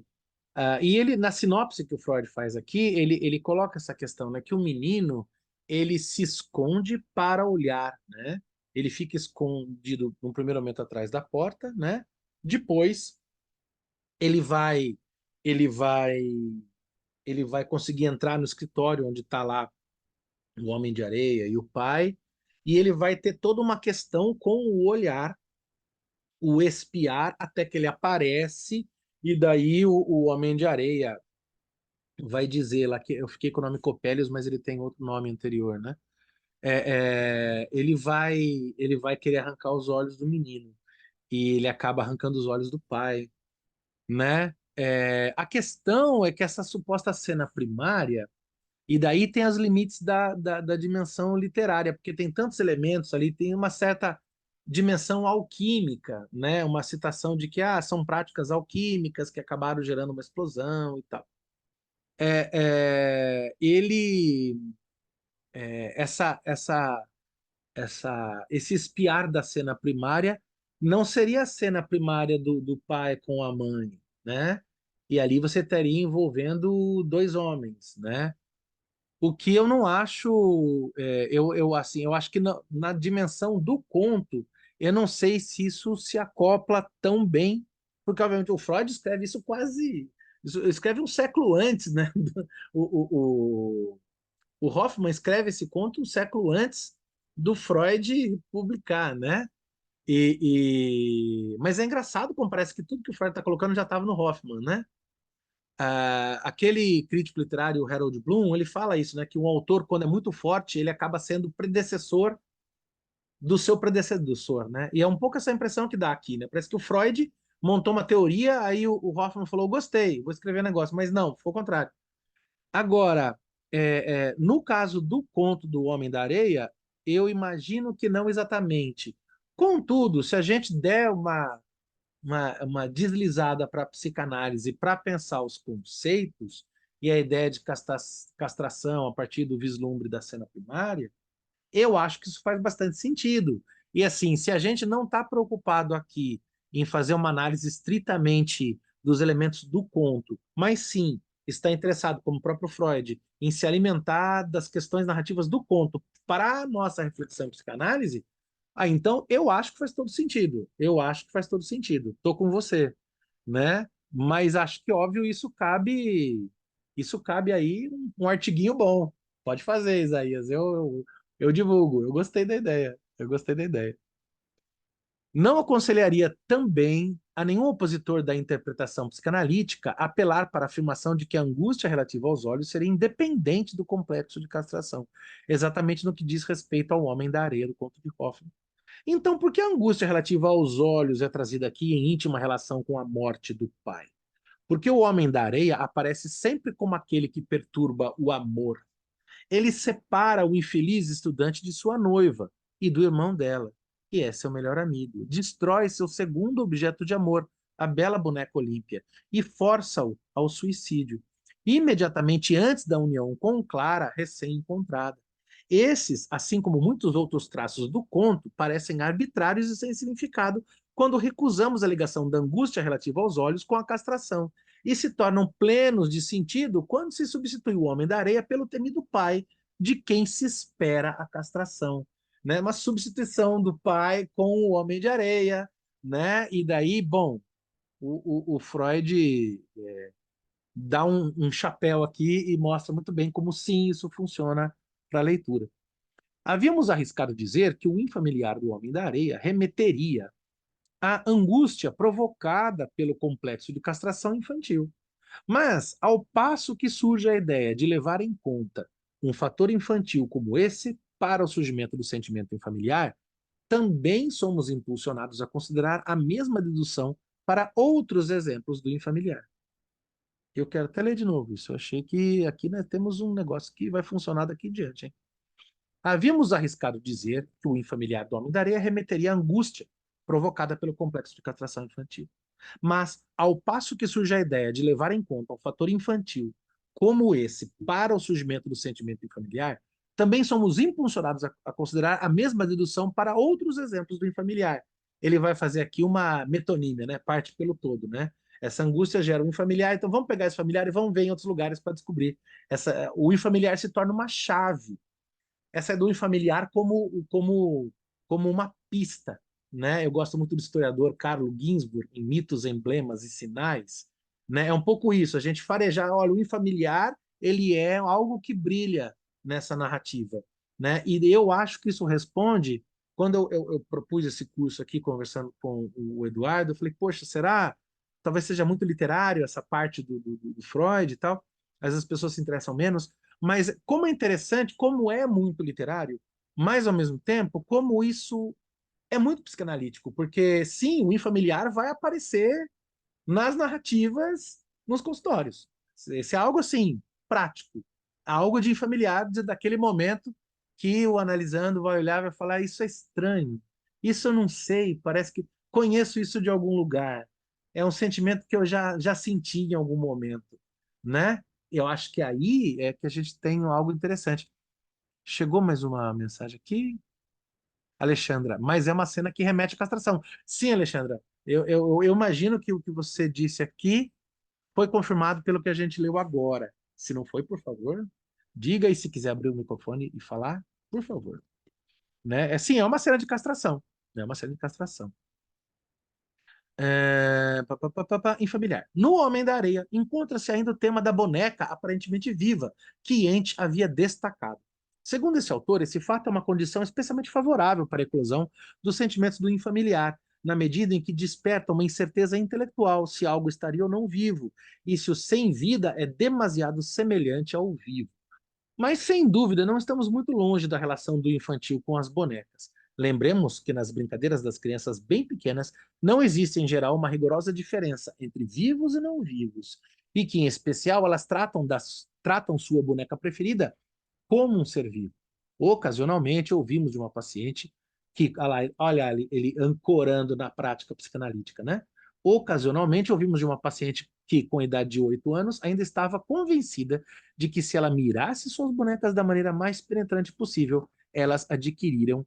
ele, na sinopse que o Freud faz aqui, ele coloca essa questão, né? Que o menino, ele se esconde para olhar, né? Ele fica escondido no primeiro momento atrás da porta, né? Depois ele vai, ele vai, ele vai conseguir entrar no escritório onde está lá o Homem de Areia e o pai, e ele vai ter toda uma questão com o olhar, o espiar até que ele aparece, e daí o Homem de Areia vai dizer lá que eu fiquei com o nome Copélios, mas ele tem outro nome anterior, né? Ele vai querer arrancar os olhos do menino e ele acaba arrancando os olhos do pai, né? A questão é que essa suposta cena primária, e daí tem os limites da dimensão literária, porque tem tantos elementos ali, tem uma certa dimensão alquímica, né? Uma citação de que são práticas alquímicas que acabaram gerando uma explosão e tal. Ele esse espiar da cena primária não seria a cena primária do pai com a mãe, né? E ali você estaria envolvendo dois homens, né? O que eu não acho, eu acho que na dimensão do conto, eu não sei se isso se acopla tão bem, porque obviamente o Freud escreve isso escreve um século antes, né? O Hoffmann escreve esse conto um século antes do Freud publicar, né? Mas é engraçado como parece que tudo que o Freud está colocando já estava no Hoffmann, né? Aquele crítico literário, o Harold Bloom, ele fala isso, né? Que um autor, quando é muito forte, ele acaba sendo predecessor do seu predecessor, né? E é um pouco essa impressão que dá aqui, né? Parece que o Freud montou uma teoria, aí o Hoffmann falou, gostei, vou escrever um negócio, mas não, foi o contrário. Agora, no caso do conto do Homem da Areia, eu imagino que não exatamente. Contudo, se a gente der uma deslizada para a psicanálise para pensar os conceitos e a ideia de castração a partir do vislumbre da cena primária, eu acho que isso faz bastante sentido. E assim, se a gente não está preocupado aqui em fazer uma análise estritamente dos elementos do conto, mas sim está interessado, como o próprio Freud, em se alimentar das questões narrativas do conto para a nossa reflexão em psicanálise, então eu acho que faz todo sentido. Eu acho que faz todo sentido. Tô com você, né? Mas acho que óbvio isso cabe aí um artiguinho bom. Pode fazer, Isaías. Eu divulgo. Eu gostei da ideia. Eu gostei da ideia. Não aconselharia também a nenhum opositor da interpretação psicanalítica apelar para a afirmação de que a angústia relativa aos olhos seria independente do complexo de castração, exatamente no que diz respeito ao Homem da Areia do conto de Hoffmann. Então, por que a angústia relativa aos olhos é trazida aqui em íntima relação com a morte do pai? Porque o Homem da Areia aparece sempre como aquele que perturba o amor. Ele separa o infeliz estudante de sua noiva e do irmão dela, que é seu melhor amigo. Destrói seu segundo objeto de amor, a bela boneca Olímpia, e força-o ao suicídio, imediatamente antes da união com Clara, recém-encontrada. Esses, assim como muitos outros traços do conto, parecem arbitrários e sem significado quando recusamos a ligação da angústia relativa aos olhos com a castração, e se tornam plenos de sentido quando se substitui o Homem da Areia pelo temido pai de quem se espera a castração, né? Uma substituição do pai com o Homem de Areia, né? E daí, bom, o Freud dá um chapéu aqui e mostra muito bem como sim isso funciona para a leitura. Havíamos arriscado dizer que o infamiliar do Homem da Areia remeteria à angústia provocada pelo complexo de castração infantil. Mas, ao passo que surge a ideia de levar em conta um fator infantil como esse para o surgimento do sentimento infamiliar, também somos impulsionados a considerar a mesma dedução para outros exemplos do infamiliar. Eu quero até ler de novo isso. Eu achei que aqui nós temos um negócio que vai funcionar daqui em diante, hein? Havíamos arriscado dizer que o infamiliar do Homem da Areia remeteria à angústia provocada pelo complexo de castração infantil. Mas, ao passo que surge a ideia de levar em conta um fator infantil como esse para o surgimento do sentimento infamiliar, também somos impulsionados a considerar a mesma dedução para outros exemplos do infamiliar. Ele vai fazer aqui uma metonímia, né? Parte pelo todo, né? Essa angústia gera um infamiliar, então vamos pegar esse familiar e vamos ver em outros lugares para descobrir. O infamiliar se torna uma chave. Essa é do infamiliar como uma pista, né? Eu gosto muito do historiador Carlo Ginzburg, em Mitos, Emblemas e Sinais, né? É um pouco isso, a gente farejar, olha, o infamiliar, ele é algo que brilha nessa narrativa, né? E eu acho que isso responde, quando eu propus esse curso aqui, conversando com o Eduardo, eu falei, poxa, será? Talvez seja muito literário essa parte do Freud e tal, às vezes as pessoas se interessam menos, mas como é interessante, como é muito literário, mas ao mesmo tempo, como isso é muito psicanalítico, porque sim, o infamiliar vai aparecer nas narrativas nos consultórios. Esse é algo assim, prático, algo de infamiliar daquele momento que o analisando vai olhar e vai falar: isso é estranho, isso eu não sei, parece que conheço isso de algum lugar. É um sentimento que eu já senti em algum momento, né? Eu acho que aí é que a gente tem algo interessante. Chegou mais uma mensagem aqui, Alexandra, mas é uma cena que remete à castração. Sim, Alexandra, eu imagino que o que você disse aqui foi confirmado pelo que a gente leu agora. Se não foi, por favor, diga aí se quiser abrir o microfone e falar, por favor. Né? Sim, é uma cena de castração. É uma cena de castração. Em familiar. No Homem da Areia, encontra-se ainda o tema da boneca aparentemente viva, que Ent havia destacado. Segundo esse autor, esse fato é uma condição especialmente favorável para a eclosão dos sentimentos do infamiliar, na medida em que desperta uma incerteza intelectual se algo estaria ou não vivo, e se o sem vida é demasiado semelhante ao vivo. Mas, sem dúvida, não estamos muito longe da relação do infantil com as bonecas. Lembremos que nas brincadeiras das crianças bem pequenas não existe, em geral, uma rigorosa diferença entre vivos e não vivos. e que, em especial, elas tratam sua boneca preferida como um ser vivo. Ocasionalmente, ouvimos de uma paciente que, olha ele ancorando na prática psicanalítica, né? Ocasionalmente, ouvimos de uma paciente que, com a idade de 8 anos, ainda estava convencida de que, se ela mirasse suas bonecas da maneira mais penetrante possível, elas adquiririam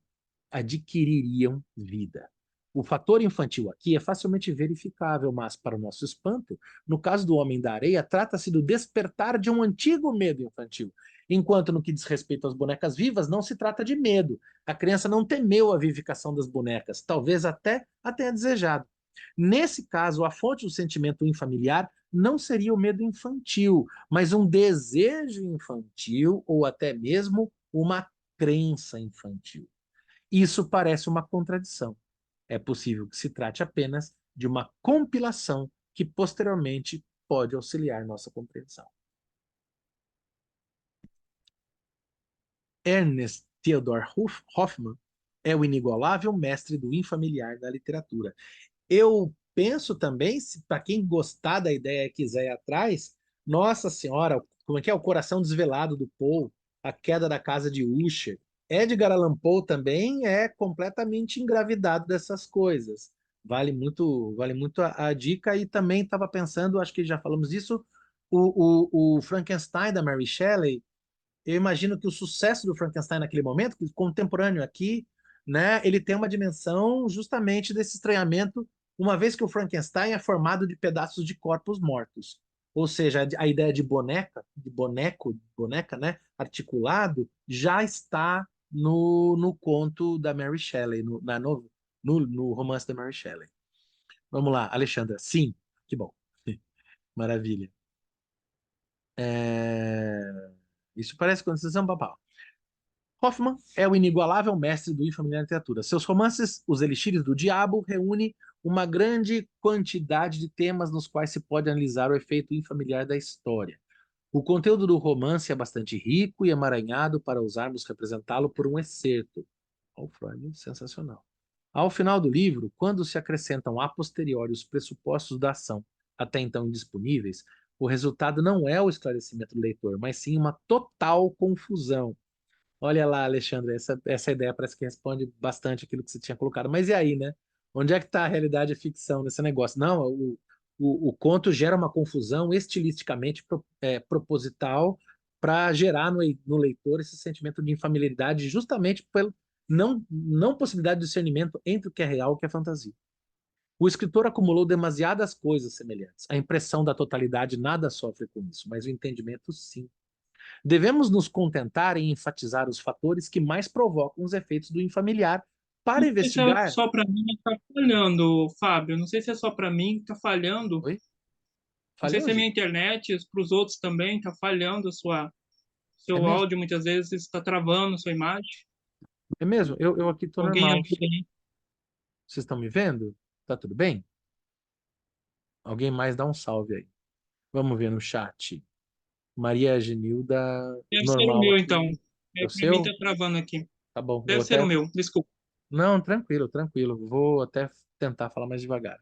vida. O fator infantil aqui é facilmente verificável, mas, para o nosso espanto, no caso do Homem da Areia, trata-se do despertar de um antigo medo infantil, enquanto no que diz respeito às bonecas vivas, não se trata de medo. A criança não temeu a vivificação das bonecas, talvez até a tenha desejado. Nesse caso, a fonte do sentimento infamiliar não seria o medo infantil, mas um desejo infantil ou até mesmo uma crença infantil. Isso parece uma contradição. É possível que se trate apenas de uma compilação que posteriormente pode auxiliar nossa compreensão. Ernest Theodor Hoffmann é o inigualável mestre do infamiliar da literatura. Eu penso também, para quem gostar da ideia e quiser ir atrás, Nossa Senhora, como é que é? O Coração Desvelado do Poe, A Queda da Casa de Usher. Edgar Allan Poe também é completamente engravidado dessas coisas. Vale muito a dica. E também estava pensando, acho que já falamos disso, o Frankenstein da Mary Shelley. Eu imagino que o sucesso do Frankenstein naquele momento, contemporâneo aqui, né, ele tem uma dimensão justamente desse estranhamento, uma vez que o Frankenstein é formado de pedaços de corpos mortos. Ou seja, a ideia de boneca, de boneco, boneca, né, articulado, já está no conto da Mary Shelley, no romance da Mary Shelley. Vamos lá, Alexandra. Sim, que bom. Maravilha. Isso parece condição papal. Hoffmann é o inigualável mestre do infamiliar literatura. Seus romances, Os Elixires do Diabo, reúne uma grande quantidade de temas nos quais se pode analisar o efeito infamiliar da história. O conteúdo do romance é bastante rico e emaranhado para usarmos representá-lo por um excerto. Oh, Freud, sensacional. Ao final do livro, quando se acrescentam a posteriori os pressupostos da ação até então indisponíveis, o resultado não é o esclarecimento do leitor, mas sim uma total confusão. Olha lá, Alexandre, essa ideia parece que responde bastante aquilo que você tinha colocado. Mas e aí, né? Onde é que está a realidade e a ficção nesse negócio? Não, o conto gera uma confusão estilisticamente proposital para gerar no leitor esse sentimento de infamiliaridade, justamente pela não possibilidade de discernimento entre o que é real e o que é fantasia. O escritor acumulou demasiadas coisas semelhantes. A impressão da totalidade nada sofre com isso, mas o entendimento sim. Devemos nos contentar em enfatizar os fatores que mais provocam os efeitos do infamiliar para Não sei se é investigar. só para mim que está falhando, Fábio. Não sei se é só para mim que está falhando. Oi? Não sei Falhou, se é Gi? minha internet, para os outros também está falhando É seu mesmo? áudio, muitas vezes está travando sua imagem. É mesmo? Eu aqui tô Alguém normal. ajuda aí? Vocês estão me vendo? Tá tudo bem? Alguém mais dá um salve aí. Vamos ver no chat. Maria Genilda, Deve ser o normal meu, então. aqui. É o Para mim seu? está travando aqui. Tá bom. Eu Deve ser o até. meu, desculpa. Não, tranquilo, tranquilo. Vou até tentar falar mais devagar.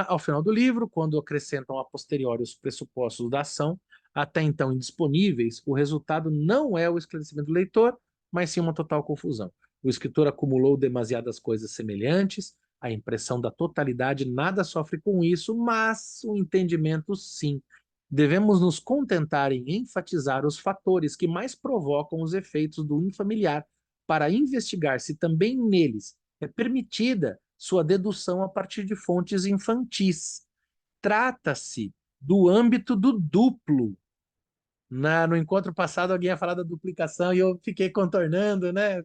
Ao final do livro, quando acrescentam a posteriori os pressupostos da ação, até então indisponíveis, o resultado não é o esclarecimento do leitor, mas sim uma total confusão. O escritor acumulou demasiadas coisas semelhantes, a impressão da totalidade nada sofre com isso, mas o entendimento sim. Devemos nos contentar em enfatizar os fatores que mais provocam os efeitos do infamiliar, para investigar se também neles é permitida sua dedução a partir de fontes infantis. Trata-se do âmbito do duplo. No encontro passado, alguém ia falar da duplicação e eu fiquei contornando, né?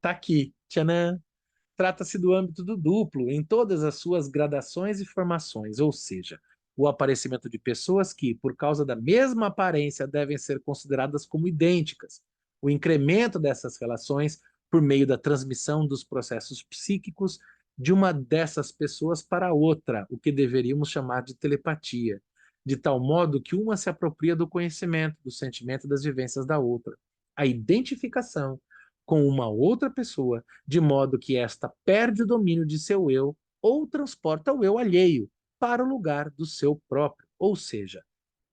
Tá aqui. Tchanã. Trata-se do âmbito do duplo, em todas as suas gradações e formações, ou seja, o aparecimento de pessoas que, por causa da mesma aparência, devem ser consideradas como idênticas, o incremento dessas relações por meio da transmissão dos processos psíquicos de uma dessas pessoas para outra, o que deveríamos chamar de telepatia, de tal modo que uma se apropria do conhecimento, do sentimento e das vivências da outra. A identificação com uma outra pessoa, de modo que esta perde o domínio de seu eu ou transporta o eu alheio para o lugar do seu próprio, ou seja,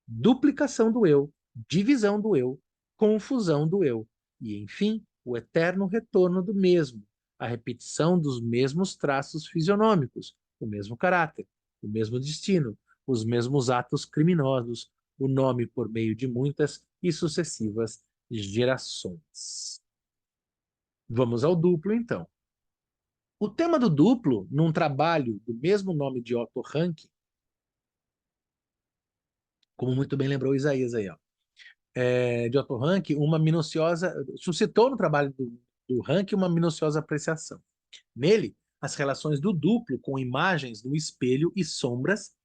duplicação do eu, divisão do eu, confusão do eu, e, enfim, o eterno retorno do mesmo, a repetição dos mesmos traços fisionômicos, o mesmo caráter, o mesmo destino, os mesmos atos criminosos, o nome por meio de muitas e sucessivas gerações. Vamos ao duplo, então. O tema do duplo, num trabalho do mesmo nome de Otto Rank, como muito bem lembrou Isaías aí, ó, de Otto Rank, uma minuciosa, suscitou no trabalho do Rank uma minuciosa apreciação. Nele, as relações do duplo com imagens no espelho e sombras,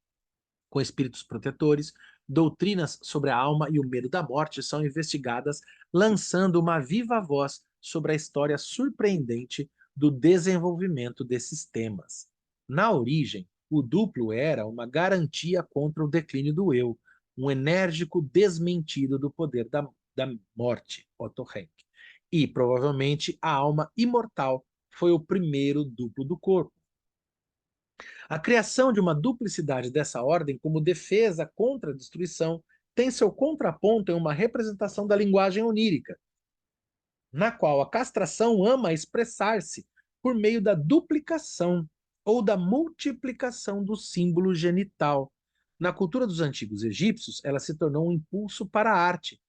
com espíritos protetores, doutrinas sobre a alma e o medo da morte são investigadas, lançando uma viva voz sobre a história surpreendente do desenvolvimento desses temas. Na origem, o duplo era uma garantia contra o declínio do eu, um enérgico desmentido do poder da morte, Otto Rank. E, provavelmente, a alma imortal foi o primeiro duplo do corpo. A criação de uma duplicidade dessa ordem como defesa contra a destruição tem seu contraponto em uma representação da linguagem onírica, na qual a castração ama expressar-se por meio da duplicação ou da multiplicação do símbolo genital. Na cultura dos antigos egípcios, ela se tornou um impulso para a arte,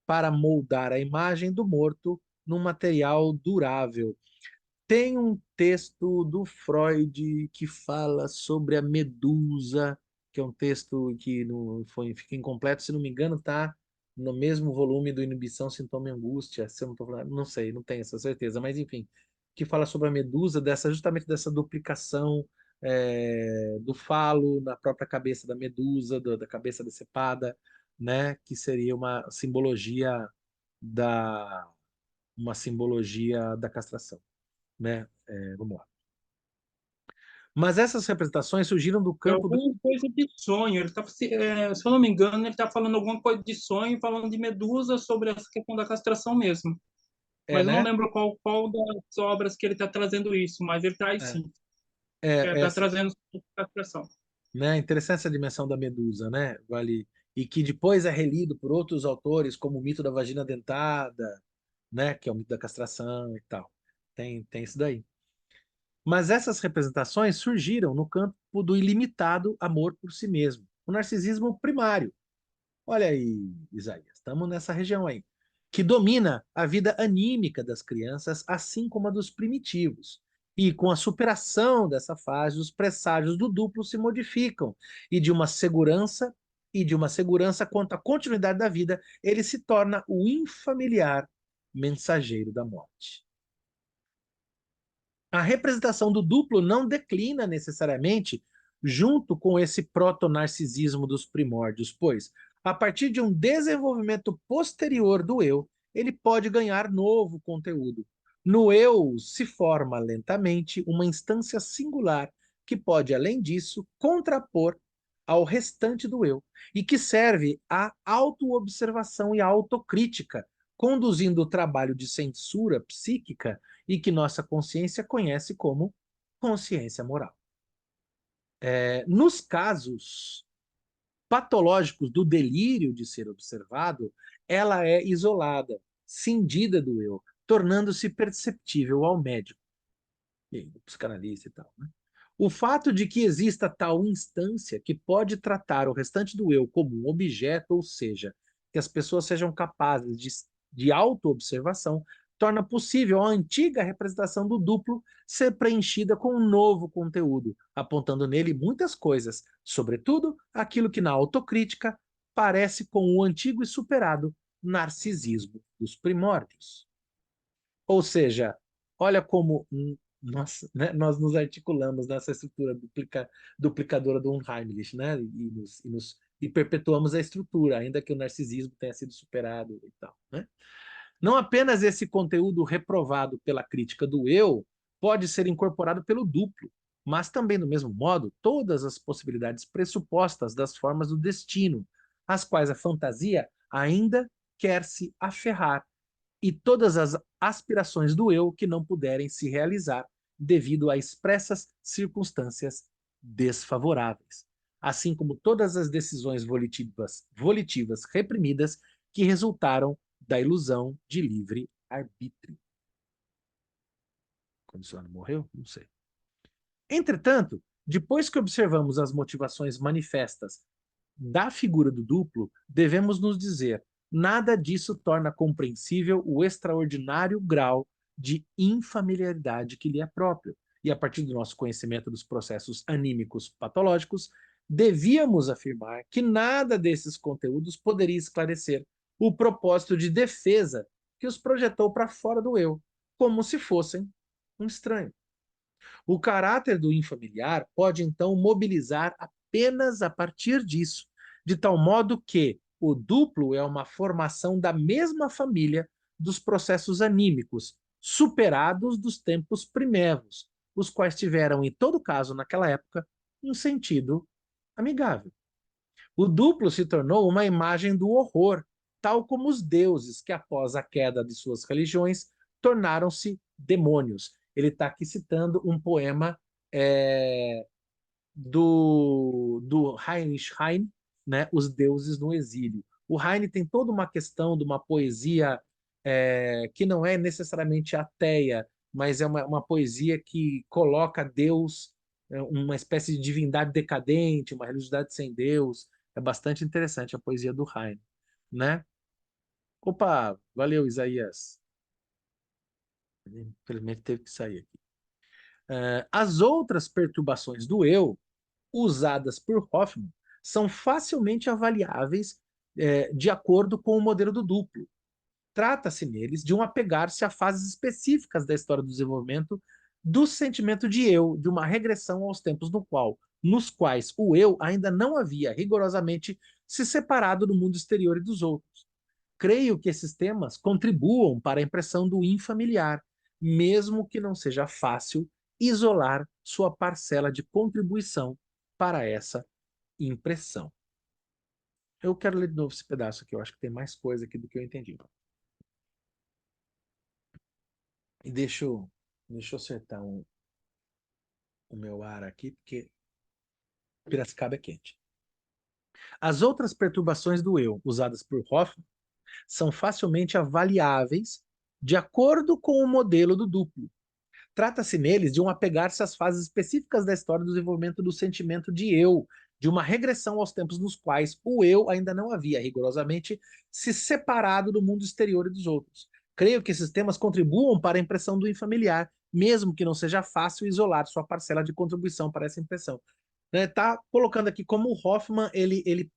para moldar a imagem do morto num material durável. Tem um texto do Freud que fala sobre a medusa, que é um texto que não foi, fica incompleto, se não me engano, está no mesmo volume do Inibição, Sintoma e Angústia. Se eu não tô falando, não sei, não tenho essa certeza, mas enfim, que fala sobre a medusa, justamente dessa duplicação do falo na própria cabeça da medusa, da cabeça decepada, né? Que seria da, uma simbologia da castração, né? Vamos lá. Mas essas representações surgiram do É campo do. alguma coisa de sonho. Ele tá, se eu não me engano, ele está falando alguma coisa de sonho, falando de Medusa sobre essa questão da castração mesmo. Mas eu não Né? lembro qual das obras que ele está trazendo isso, mas ele traz É, sim. Está essa, trazendo sobre castração. né? Interessante essa dimensão da medusa, né? Vale. E que depois é relido por outros autores, como o mito da vagina dentada, né? Que é o mito da castração e tal. Tem isso daí. Mas essas representações surgiram no campo do ilimitado amor por si mesmo, o narcisismo primário. Olha aí, Isaías, estamos nessa região aí, que domina a vida anímica das crianças, assim como a dos primitivos. E com a superação dessa fase, os presságios do duplo se modificam e de uma segurança quanto à continuidade da vida, ele se torna o infamiliar mensageiro da morte. A representação do duplo não declina necessariamente junto com esse proto-narcisismo dos primórdios, pois, a partir de um desenvolvimento posterior do eu, ele pode ganhar novo conteúdo. No eu se forma lentamente uma instância singular que pode, além disso, contrapor ao restante do eu e que serve à autoobservação e à autocrítica, conduzindo o trabalho de censura psíquica e que nossa consciência conhece como consciência moral. Nos casos patológicos do delírio de ser observado, ela é isolada, cindida do eu, tornando-se perceptível ao médico, e aí, o psicanalista e tal. Né? O fato de que exista tal instância que pode tratar o restante do eu como um objeto, ou seja, que as pessoas sejam capazes de autoobservação, torna possível a antiga representação do duplo ser preenchida com um novo conteúdo, apontando nele muitas coisas, sobretudo aquilo que na autocrítica parece com o antigo e superado narcisismo dos primórdios. Ou seja, olha como nós nos articulamos nessa estrutura duplicadora do Unheimlich, né? E perpetuamos a estrutura, ainda que o narcisismo tenha sido superado e tal. Né? Não apenas esse conteúdo reprovado pela crítica do eu pode ser incorporado pelo duplo, mas também, do mesmo modo, todas as possibilidades pressupostas das formas do destino, às quais a fantasia ainda quer se aferrar, e todas as aspirações do eu que não puderem se realizar devido a expressas circunstâncias desfavoráveis, assim como todas as decisões volitivas reprimidas que resultaram da ilusão de livre arbítrio. Condicionado morreu? Não sei. Entretanto, depois que observamos as motivações manifestas da figura do duplo, devemos nos dizer: nada disso torna compreensível o extraordinário grau de infamiliaridade que lhe é próprio. E a partir do nosso conhecimento dos processos anímicos patológicos, devíamos afirmar que nada desses conteúdos poderia esclarecer o propósito de defesa que os projetou para fora do eu, como se fossem um estranho. O caráter do infamiliar pode então mobilizar apenas a partir disso, de tal modo que o duplo é uma formação da mesma família dos processos anímicos superados dos tempos primevos, os quais tiveram, em todo caso, naquela época, um sentido amigável. O duplo se tornou uma imagem do horror, tal como os deuses que, após a queda de suas religiões, tornaram-se demônios. Ele está aqui citando um poema do Heinrich Heine, né, Os Deuses no Exílio. O Heine tem toda uma questão de uma poesia que não é necessariamente ateia, mas é uma poesia que coloca Deus, uma espécie de divindade decadente, uma religiosidade sem Deus. É bastante interessante a poesia do Heine, né? Opa, valeu, Isaías. Infelizmente teve que sair aqui. As outras perturbações do eu, usadas por Hoffman, são facilmente avaliáveis de acordo com o modelo do duplo. Trata-se neles de um apegar-se a fases específicas da história do desenvolvimento do sentimento de eu, de uma regressão aos tempos nos quais o eu ainda não havia rigorosamente se separado do mundo exterior e dos outros. Creio que esses temas contribuam para a impressão do infamiliar, mesmo que não seja fácil isolar sua parcela de contribuição para essa impressão. Eu quero ler de novo esse pedaço aqui, eu acho que tem mais coisa aqui do que eu entendi. E deixa eu acertar o meu ar aqui, porque Piracicaba é quente. As outras perturbações do eu, usadas por Hoffman, são facilmente avaliáveis de acordo com o modelo do duplo. Trata-se neles de um apegar-se às fases específicas da história do desenvolvimento do sentimento de eu, de uma regressão aos tempos nos quais o eu ainda não havia rigorosamente se separado do mundo exterior e dos outros. Creio que esses temas contribuam para a impressão do infamiliar, mesmo que não seja fácil isolar sua parcela de contribuição para essa impressão. Tá colocando aqui como o Hoffman ele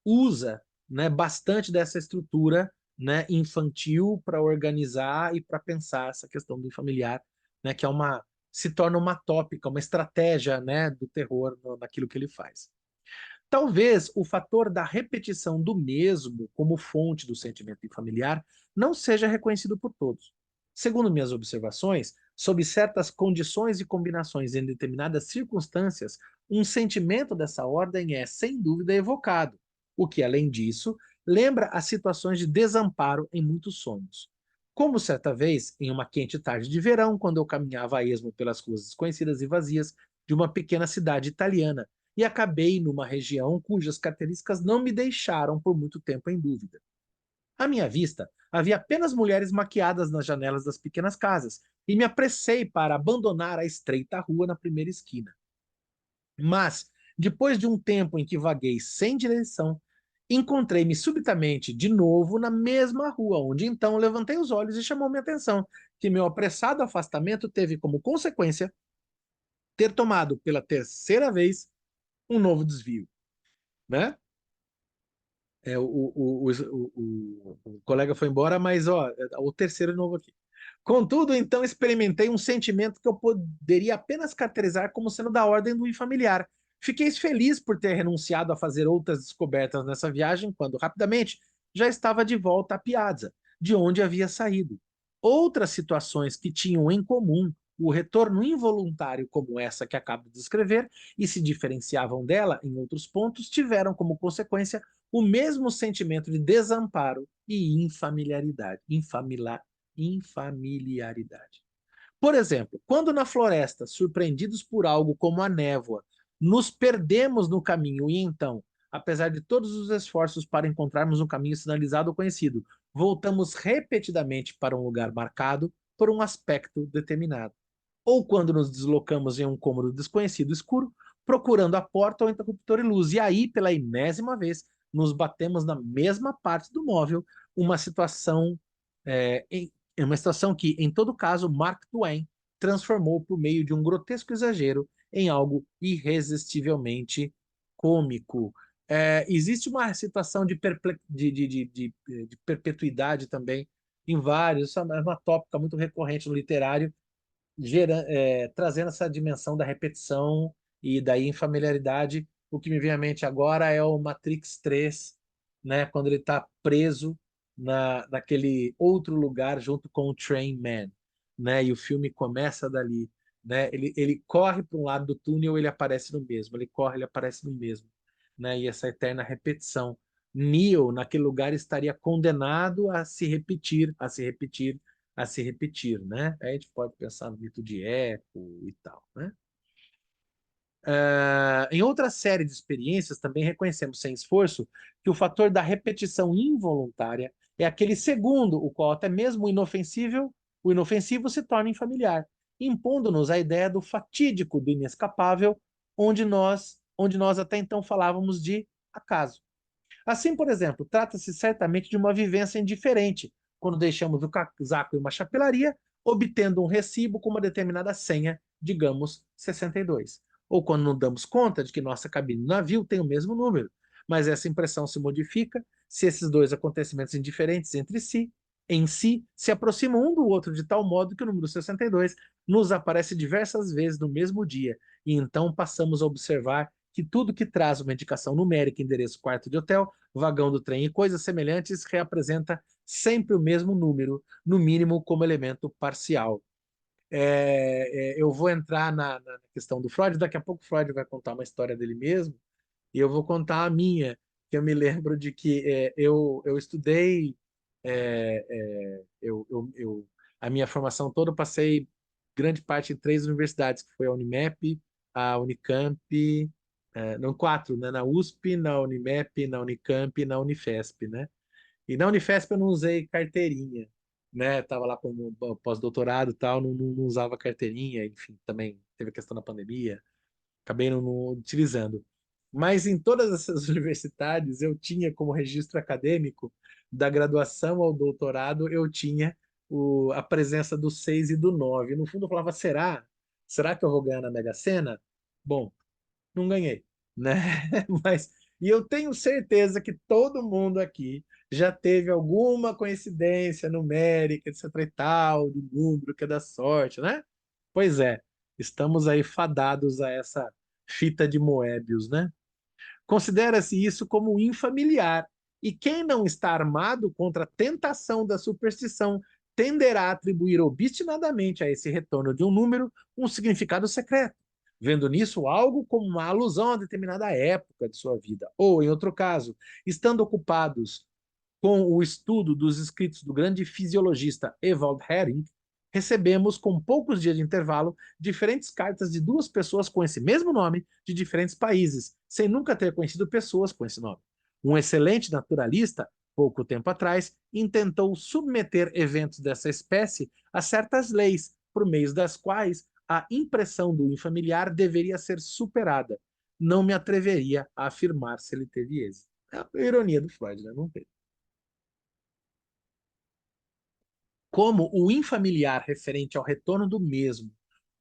usa, né, bastante dessa estrutura, né, infantil para organizar e para pensar essa questão do familiar, né, que se torna uma tópica, uma estratégia, né, do terror naquilo que ele faz. Talvez o fator da repetição do mesmo como fonte do sentimento familiar não seja reconhecido por todos. Segundo minhas observações, sob certas condições e combinações em determinadas circunstâncias, um sentimento dessa ordem é, sem dúvida, evocado, o que, além disso, lembra as situações de desamparo em muitos sonhos. Como certa vez, em uma quente tarde de verão, quando eu caminhava a esmo pelas ruas desconhecidas e vazias de uma pequena cidade italiana, e acabei numa região cujas características não me deixaram por muito tempo em dúvida. À minha vista, havia apenas mulheres maquiadas nas janelas das pequenas casas, e me apressei para abandonar a estreita rua na primeira esquina. Mas, depois de um tempo em que vaguei sem direção, encontrei-me subitamente de novo na mesma rua, onde então levantei os olhos e chamou minha atenção que meu apressado afastamento teve como consequência ter tomado pela terceira vez um novo desvio, né? O colega foi embora, mas ó, o terceiro de novo aqui. Contudo, então experimentei um sentimento que eu poderia apenas caracterizar como sendo da ordem do infamiliar. Fiquei feliz por ter renunciado a fazer outras descobertas nessa viagem, quando rapidamente já estava de volta a Piazza, de onde havia saído. Outras situações que tinham em comum o retorno involuntário como essa que acabo de descrever e se diferenciavam dela em outros pontos, tiveram como consequência o mesmo sentimento de desamparo e infamiliaridade. Por exemplo, quando na floresta, surpreendidos por algo como a névoa, nos perdemos no caminho e então, apesar de todos os esforços para encontrarmos um caminho sinalizado ou conhecido, voltamos repetidamente para um lugar marcado por um aspecto determinado. Ou quando nos deslocamos em um cômodo desconhecido escuro, procurando a porta ou interruptor e luz, e aí, pela enésima vez, nos batemos na mesma parte do móvel, uma situação é uma situação que, em todo caso, Mark Twain transformou por meio de um grotesco exagero em algo irresistivelmente cômico. Existe uma situação de perpetuidade também em vários, é uma tópica muito recorrente no literário, trazendo essa dimensão da repetição e da infamiliaridade. O que me vem à mente agora é o Matrix 3, né, quando ele está preso naquele outro lugar junto com o Train Man, né, e o filme começa dali. Né, ele corre para um lado do túnel, ele aparece no mesmo, ele corre, ele aparece no mesmo, né, e essa eterna repetição. Neo, naquele lugar, estaria condenado a se repetir, a se repetir, a se repetir, né? Aí a gente pode pensar no mito de Eco e tal, né? Em outra série de experiências, também reconhecemos sem esforço que o fator da repetição involuntária é aquele segundo, o qual até mesmo o inofensivo se torna infamiliar, impondo-nos a ideia do fatídico, do inescapável, onde nós até então falávamos de acaso. Assim, por exemplo, trata-se certamente de uma vivência indiferente, quando deixamos o casaco em uma chapelaria, obtendo um recibo com uma determinada senha, digamos 62. Ou quando não damos conta de que nossa cabine no navio tem o mesmo número, mas essa impressão se modifica se esses dois acontecimentos indiferentes entre si, em si, se aproximam um do outro de tal modo que o número 62 nos aparece diversas vezes no mesmo dia, e então passamos a observar que tudo que traz uma indicação numérica, endereço, quarto de hotel, vagão do trem e coisas semelhantes representa sempre o mesmo número, no mínimo como elemento parcial. Eu vou entrar na questão do Freud, daqui a pouco o Freud vai contar uma história dele mesmo, e eu vou contar a minha, que eu me lembro de que eu estudei, é, a minha formação toda eu passei grande parte em três universidades, que foi a Unimep, a Unicamp, não, quatro, né? Na USP, na Unimep, na Unicamp e na Unifesp, né? E na Unifesp eu não usei carteirinha, né? Tava lá como pós-doutorado e tal, não usava carteirinha, enfim, também teve a questão da pandemia, acabei não utilizando. Mas em todas essas universidades eu tinha como registro acadêmico, da graduação ao doutorado, eu tinha a presença do 6 e do 9. No fundo eu falava, será? Será que eu vou ganhar na Mega Sena? Bom, não ganhei, né? Mas e eu tenho certeza que todo mundo aqui já teve alguma coincidência numérica, etc e tal, do número que é da sorte, né? Pois é, estamos aí fadados a essa fita de Moebius, né? Considera-se isso como infamiliar, e quem não está armado contra a tentação da superstição tenderá a atribuir obstinadamente a esse retorno de um número um significado secreto, vendo nisso algo como uma alusão a determinada época de sua vida, ou, em outro caso, estando ocupados com o estudo dos escritos do grande fisiologista Ewald Hering, recebemos, com poucos dias de intervalo, diferentes cartas de duas pessoas com esse mesmo nome de diferentes países, sem nunca ter conhecido pessoas com esse nome. Um excelente naturalista, pouco tempo atrás, intentou submeter eventos dessa espécie a certas leis, por meio das quais a impressão do infamiliar deveria ser superada. Não me atreveria a afirmar se ele teve êxito. É a ironia do Freud, né? Não teve. Como o infamiliar referente ao retorno do mesmo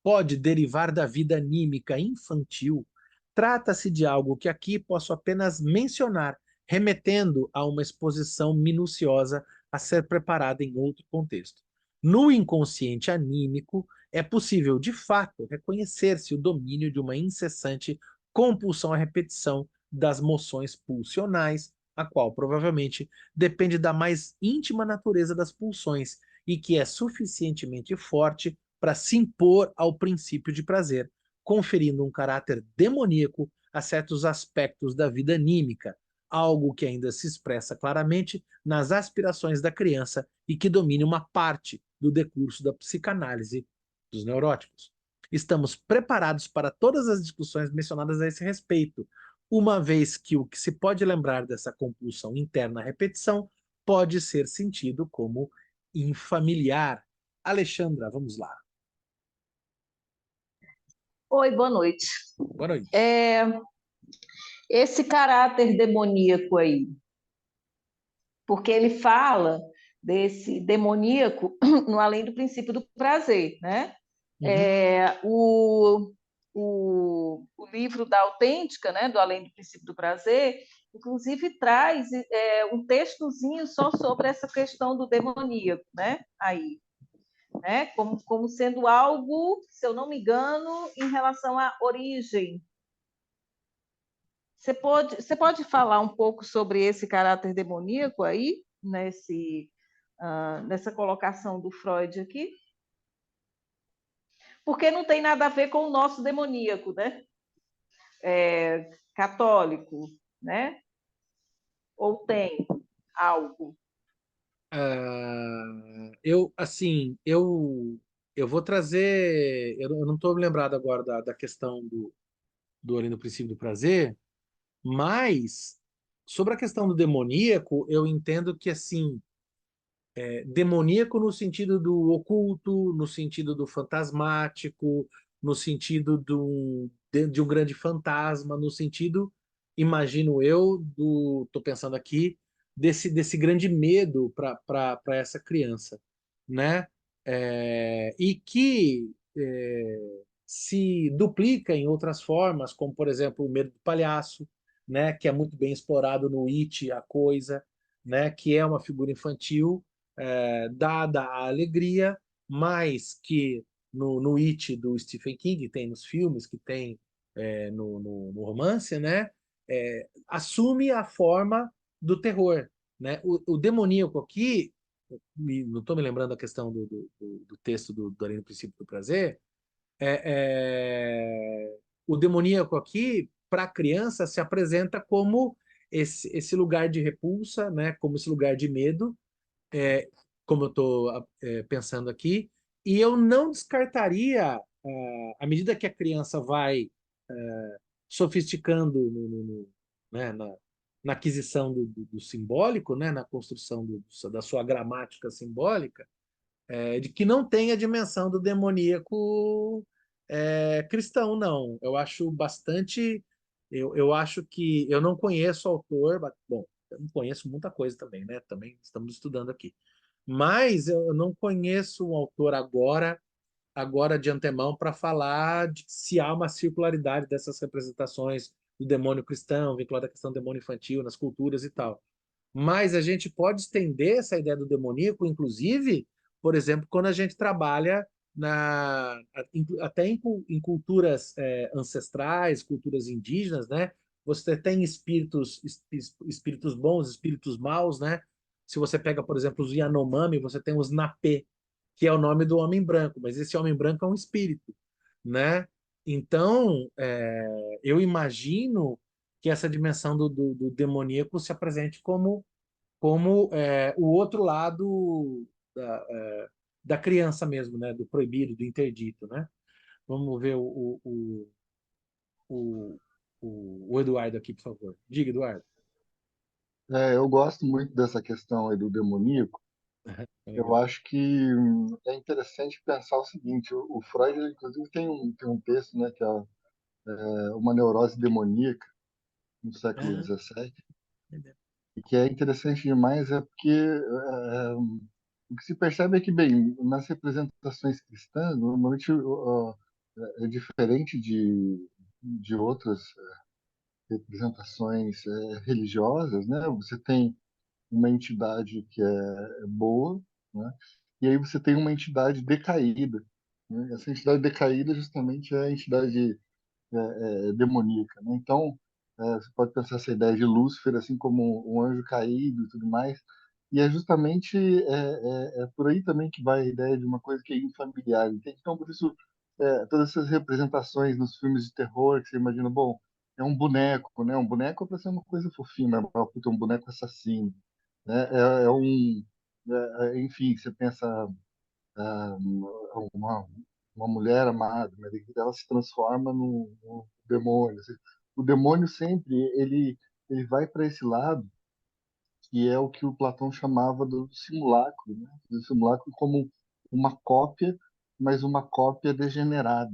pode derivar da vida anímica infantil, trata-se de algo que aqui posso apenas mencionar, remetendo a uma exposição minuciosa a ser preparada em outro contexto. No inconsciente anímico, é possível, de fato, reconhecer-se o domínio de uma incessante compulsão à repetição das moções pulsionais, a qual provavelmente depende da mais íntima natureza das pulsões e que é suficientemente forte para se impor ao princípio de prazer, conferindo um caráter demoníaco a certos aspectos da vida anímica, algo que ainda se expressa claramente nas aspirações da criança e que domina uma parte do decurso da psicanálise dos neuróticos. Estamos preparados para todas as discussões mencionadas a esse respeito, uma vez que o que se pode lembrar dessa compulsão interna à repetição pode ser sentido como infamiliar. Alexandra, vamos lá. Oi, boa noite. Boa noite. Esse caráter demoníaco aí, porque ele fala desse demoníaco no além do princípio do prazer, né? Uhum. O livro da Autêntica, né, do Além do Princípio do Prazer, inclusive traz um textozinho só sobre essa questão do demoníaco, né? Aí, né? Como sendo algo, se eu não me engano, em relação à origem. Você pode falar um pouco sobre esse caráter demoníaco aí, nessa colocação do Freud aqui? Porque não tem nada a ver com o nosso demoníaco, né? Católico, né? Ou tem algo? Eu vou trazer. Eu não estou lembrado agora da questão do Além do Princípio do Prazer, mas sobre a questão do demoníaco, eu entendo que, assim, demoníaco no sentido do oculto, no sentido do fantasmático, no sentido de um grande fantasma, no sentido, imagino eu, tô pensando aqui, desse grande medo para essa criança, né? E que se duplica em outras formas, como, por exemplo, o medo do palhaço, né? Que é muito bem explorado no It, a Coisa, né? Que é uma figura infantil dada a alegria, mas que no It do Stephen King, tem nos filmes, que tem no romance, né? Assume a forma do terror, né? O demoníaco aqui, não estou me lembrando da questão do texto do Além do Princípio do Prazer, o demoníaco aqui, para a criança, se apresenta como esse lugar de repulsa, né? Como esse lugar de medo, é, como eu estou pensando aqui, e eu não descartaria, à medida que a criança vai sofisticando né, na aquisição do simbólico, né, na construção da sua gramática simbólica, de que não tem a dimensão do demoníaco cristão, não. Eu acho bastante. Eu acho que. Eu não conheço o autor, bom, eu não conheço muita coisa também, né? Também estamos estudando aqui. Mas eu não conheço um autor agora de antemão para falar de se há uma circularidade dessas representações do demônio cristão, vinculada à questão do demônio infantil nas culturas e tal. Mas a gente pode estender essa ideia do demoníaco, inclusive, por exemplo, quando a gente trabalha até em culturas ancestrais, culturas indígenas, né? Você tem espíritos bons, espíritos maus, né? Se você pega, por exemplo, os Yanomami, você tem os Napê, que é o nome do homem branco, mas esse homem branco é um espírito, né? Então, eu imagino que essa dimensão do demoníaco se apresente como o outro lado da criança mesmo, né? Do proibido, do interdito, né? Vamos ver o, o Eduardo aqui, por favor. Diga, Eduardo. Eu gosto muito dessa questão aí do demoníaco. É Eu legal. acho que é interessante pensar o seguinte: o Freud, ele, inclusive, tem um texto, né, que é Uma Neurose Demoníaca, no século Ah, XVII, entendeu. e que é interessante demais porque o que se percebe é que, bem, nas representações cristãs, normalmente é diferente de outras representações religiosas, né? Você tem uma entidade que é boa, né? E aí você tem uma entidade decaída, né? Essa entidade decaída justamente é a entidade demoníaca, né? Então, você pode pensar essa ideia de Lúcifer assim como um anjo caído e tudo mais, e é justamente por aí também que vai a ideia de uma coisa que é infamiliar, entende? Então, por isso, todas essas representações nos filmes de terror, que você imagina, bom, é um boneco, né? Um boneco é para ser uma coisa fofinha, mas puta, um boneco assassino, né? Enfim, você pensa uma uma mulher amada, mas ela se transforma num demônio. Assim. O demônio sempre ele vai para esse lado que é o que o Platão chamava do simulacro, né? Do simulacro como uma cópia, mas uma cópia degenerada.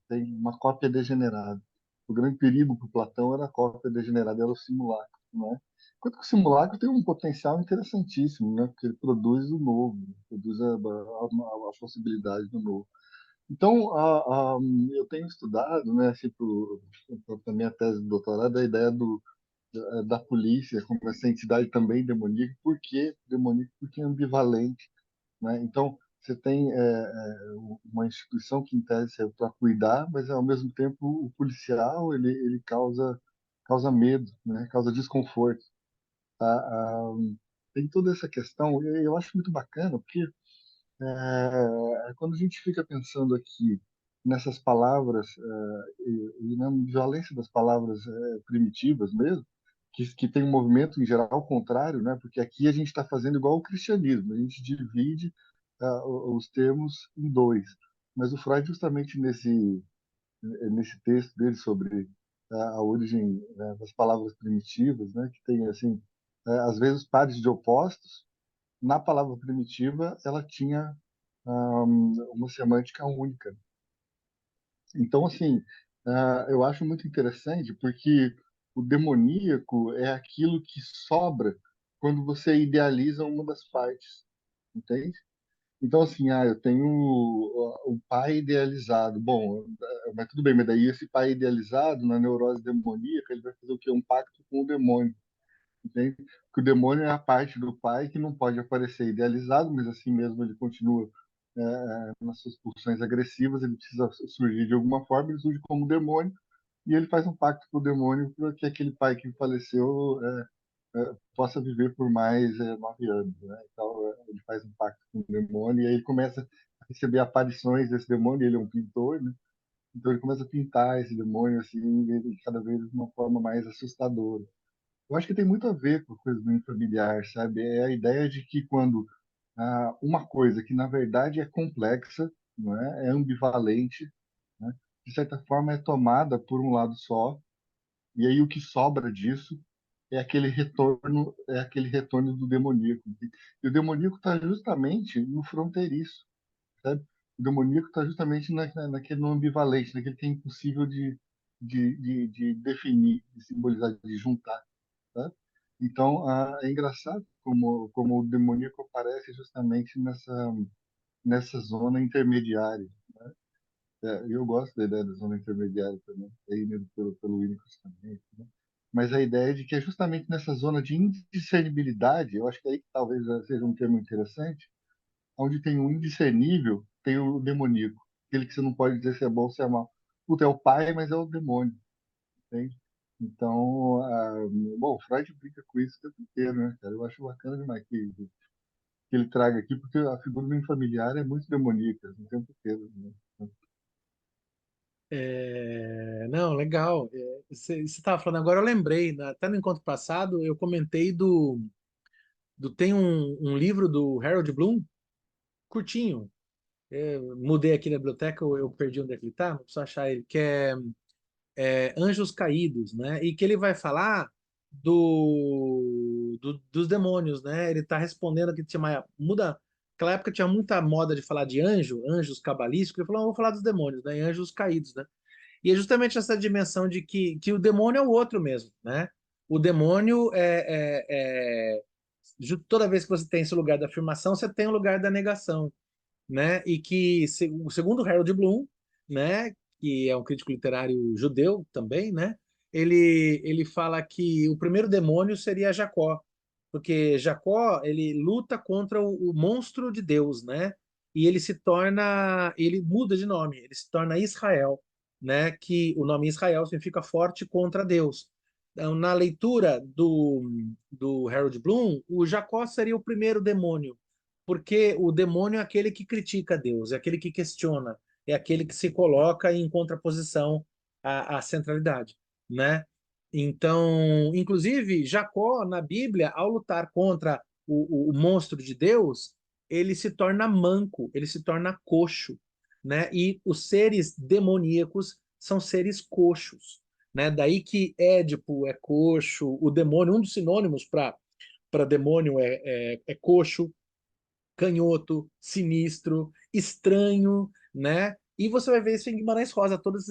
Tem uma cópia degenerada. O grande perigo para o Platão era a cópia degenerada, era o simulacro, né? Enquanto que o simulacro tem um potencial interessantíssimo, né? Porque ele produz o novo, produz a possibilidade do novo. Então, eu tenho estudado, né, assim, para minha tese de doutorado, a ideia da polícia como essa entidade também demoníaca. Por que demoníaca? Porque é ambivalente, né? Então, você tem uma instituição que, em tese, é para cuidar, mas, ao mesmo tempo, o policial, ele causa medo, né? Causa desconforto. Tem toda essa questão, e eu acho muito bacana, porque quando a gente fica pensando aqui nessas palavras e na violência das palavras primitivas mesmo, que tem um movimento em geral contrário, né? Porque aqui a gente está fazendo igual o cristianismo, a gente divide os termos em dois. Mas o Freud, justamente nesse texto dele sobre a origem das palavras primitivas, né? Que tem assim, às vezes pares de opostos, na palavra primitiva ela tinha uma semântica única. Então, assim, eu acho muito interessante porque o demoníaco é aquilo que sobra quando você idealiza uma das partes, entende? Então, assim, eu tenho o pai idealizado. Bom, mas tudo bem, mas daí esse pai idealizado, na neurose demoníaca, ele vai fazer o quê? Um pacto com o demônio, entende? Que o demônio é a parte do pai que não pode aparecer idealizado, mas assim mesmo ele continua nas suas pulsões agressivas, ele precisa surgir de alguma forma, ele surge como demônio, e ele faz um pacto com o demônio para que aquele pai que faleceu possa viver por mais 9 anos, né? Então ele faz um pacto com o demônio, e aí ele começa a receber aparições desse demônio, ele é um pintor, né? Então ele começa a pintar esse demônio assim, cada vez de uma forma mais assustadora. Eu acho que tem muito a ver com a coisa do infamiliar, sabe? É a ideia de que quando uma coisa que na verdade é complexa, não é? É ambivalente, né? De certa forma é tomada por um lado só, e aí o que sobra disso é aquele retorno do demoníaco. E o demoníaco está justamente no fronteiriço, sabe? O demoníaco está justamente naquele no ambivalente, naquele que é impossível de definir, de simbolizar, de juntar, tá? Então, é engraçado como o demoníaco aparece justamente nessa zona intermediária. Eu gosto da ideia da zona intermediária também, aí mesmo pelo Winnicott também, né? Mas a ideia de que é justamente nessa zona de indiscernibilidade, eu acho que aí que talvez seja um termo interessante, onde tem o indiscernível, tem o demoníaco, aquele que você não pode dizer se é bom ou se é mal. Puta, é o pai, mas é o demônio, entende? Então, bom, o Freud brinca com isso o tempo inteiro, né, cara? Eu acho bacana demais que ele traga aqui, porque a figura do familiar é muito demoníaca o tempo inteiro, né? Não, legal. Você estava falando agora, eu lembrei, até no encontro passado, eu comentei tem um livro do Harold Bloom, curtinho. Mudei aqui na biblioteca, eu perdi onde é que ele está, não preciso achar ele, que é Anjos Caídos, né? E que ele vai falar dos demônios, né? Ele está respondendo que tinha muda. Naquela época tinha muita moda de falar de anjos cabalísticos. Ele falou, não, vou falar dos demônios, né? E anjos caídos, né? E é justamente essa dimensão de que o demônio é o outro mesmo, né? O demônio toda vez que você tem esse lugar da afirmação, você tem o lugar da negação, né? E que, segundo Harold Bloom, né, que é um crítico literário judeu também, né? Ele fala que o primeiro demônio seria Jacó, porque Jacó ele luta contra o monstro de Deus, né? E ele muda de nome, ele se torna Israel, né? Que o nome Israel significa forte contra Deus. Então, na leitura do Harold Bloom, o Jacó seria o primeiro demônio, porque o demônio é aquele que critica Deus, é aquele que questiona, é aquele que se coloca em contraposição à centralidade, né? Então, inclusive, Jacó, na Bíblia, ao lutar contra o monstro de Deus, ele se torna manco, ele se torna coxo. né? E os seres demoníacos são seres coxos, né? Daí que Édipo é coxo, o demônio, um dos sinônimos para demônio é coxo, canhoto, sinistro, estranho, né? E você vai ver isso em Guimarães Rosa, todos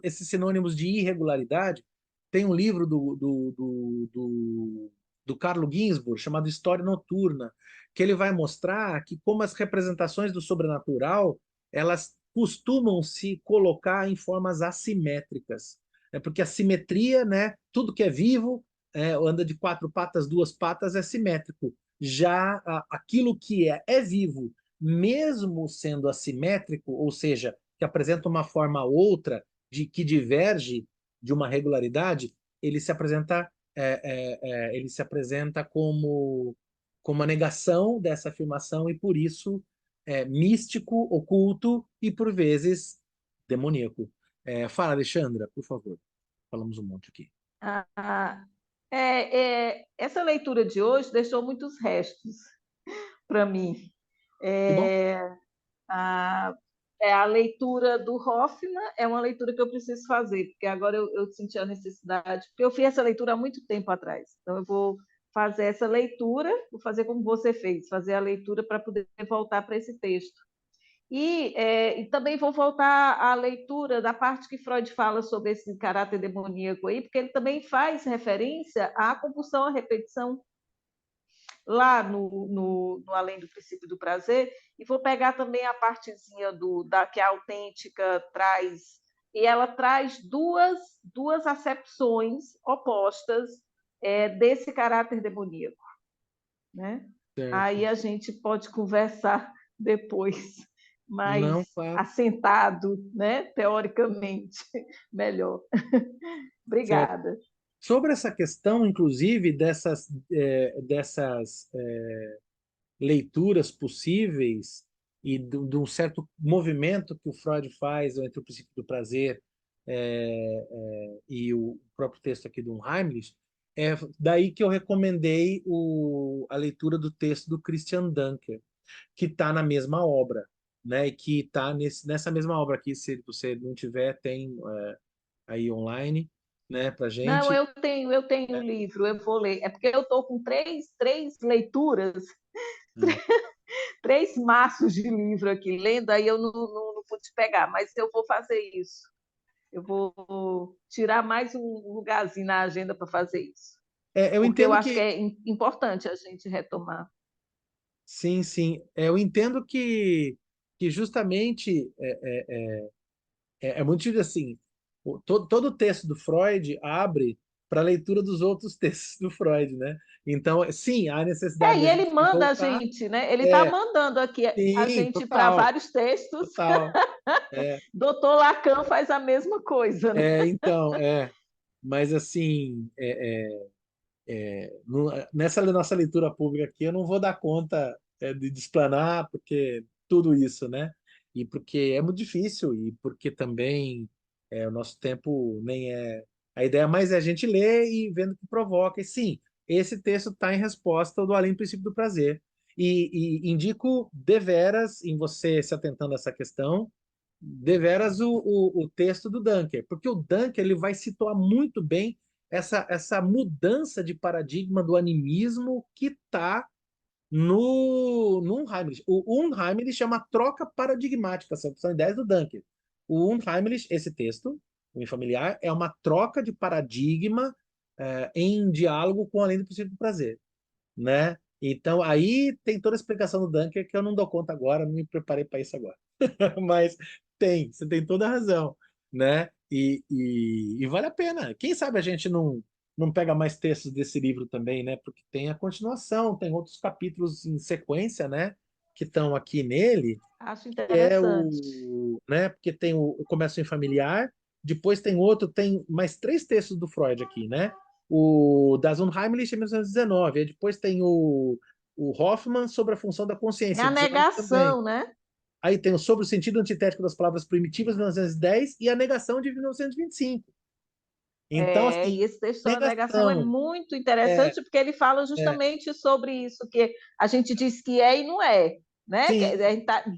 esses sinônimos de irregularidade. Tem um livro do Carlo Ginzburg chamado História Noturna, que ele vai mostrar que como as representações do sobrenatural, elas costumam se colocar em formas assimétricas. Porque a simetria, né, tudo que é vivo, anda de quatro patas, duas patas, é simétrico. Já aquilo que é vivo, mesmo sendo assimétrico, ou seja, que apresenta uma forma outra, que diverge de uma regularidade, ele se apresenta, ele se apresenta como a negação dessa afirmação e, por isso, místico, oculto e, por vezes, demoníaco. Fala, Alexandra, por favor. Falamos um monte aqui. Ah, essa leitura de hoje deixou muitos restos para mim. Que bom. A, a leitura do Hoffmann é uma leitura que eu preciso fazer, porque agora eu senti a necessidade, porque eu fiz essa leitura há muito tempo atrás. Então, eu vou fazer essa leitura, vou fazer como você fez, fazer a leitura para poder voltar para esse texto. E também vou voltar à leitura da parte que Freud fala sobre esse caráter demoníaco aí, porque ele também faz referência à compulsão à repetição, lá no Além do Princípio do Prazer, e vou pegar também a partezinha que a Autêntica traz, e ela traz duas acepções opostas desse caráter demoníaco, né? Aí a gente pode conversar depois, mais Não, claro. assentado, né? Teoricamente, melhor. Certo. Obrigada. Sobre essa questão, inclusive, dessas leituras possíveis e de um certo movimento que o Freud faz entre o princípio do prazer e o próprio texto aqui do Heimlich, é daí que eu recomendei a leitura do texto do Christian Dunker, que está na mesma obra, né? E que está nessa mesma obra aqui, se você não tiver, tem aí online, né, para Não, gente. eu tenho o livro, eu vou ler. É porque eu estou com três leituras, É. três maços de livro aqui lendo, aí eu não pude pegar, mas eu vou fazer isso. Eu vou tirar mais um lugarzinho na agenda para fazer isso, Eu porque eu entendo acho que que é importante a gente retomar. sim, sim. Eu entendo que justamente é muito difícil assim. Todo o texto do Freud abre para a leitura dos outros textos do Freud, né? Então, sim, há necessidade E da ele gente manda a voltar. gente, né? Ele está É, mandando aqui a sim, gente para total, vários textos. total. É, Doutor Lacan faz a mesma coisa, né? então, mas assim, nessa nossa leitura pública aqui, eu não vou dar conta de explanar, porque tudo isso, né? E porque é muito difícil, e porque também o nosso tempo nem é. A ideia mais é a gente ler e vendo o que provoca. E sim, esse texto está em resposta do Além do Princípio do Prazer. E indico deveras, em você se atentando a essa questão, deveras o texto do Dunker, porque o Dunker ele vai situar muito bem essa mudança de paradigma do animismo que está no Unheimlich. O Unheimlich é uma troca paradigmática, são ideias do Dunker. O Unheimlich, esse texto, o Infamiliar, é uma troca de paradigma em diálogo com Além do Princípio do Prazer, né? Então, aí tem toda a explicação do Dunker que eu não dou conta agora, não me preparei para isso agora. Mas você tem toda a razão, né? E vale a pena. Quem sabe a gente não pega mais textos desse livro também, né? Porque tem a continuação, tem outros capítulos em sequência, né? Que estão aqui nele, Acho que é interessante. né? Porque tem o Começo em Familiar, depois tem outro, tem mais três textos do Freud aqui, né? O Das Unheimlich, em 1919, aí depois tem o Hoffmann sobre a função da É consciência, a 19 também. negação, né? Aí tem o Sobre o Sentido Antitético das Palavras Primitivas, 1910, e a Negação de 1925. Então, E assim, esse texto sobre a negação é negação. muito É, interessante, porque ele fala é, justamente sobre isso, que a gente diz que é e não é. né? Sim,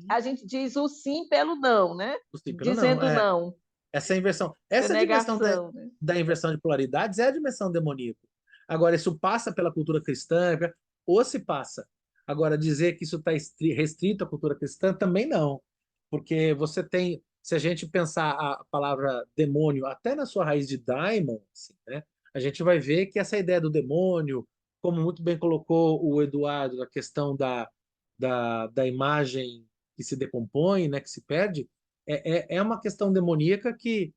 A gente diz o sim pelo não, né? possível não. Dizendo não, Essa inversão. essa Essa dimensão negação, né? da inversão de polaridades é a dimensão demoníaca. Agora, isso passa pela cultura cristã, ou se passa. Agora, dizer que isso está restrito à cultura cristã também não. Porque você tem, se a gente pensar a palavra demônio, até na sua raiz de daimon, assim, né, a gente vai ver que essa ideia do demônio, como muito bem colocou o Eduardo, a questão da imagem que se decompõe, né, que se perde, é uma questão demoníaca que,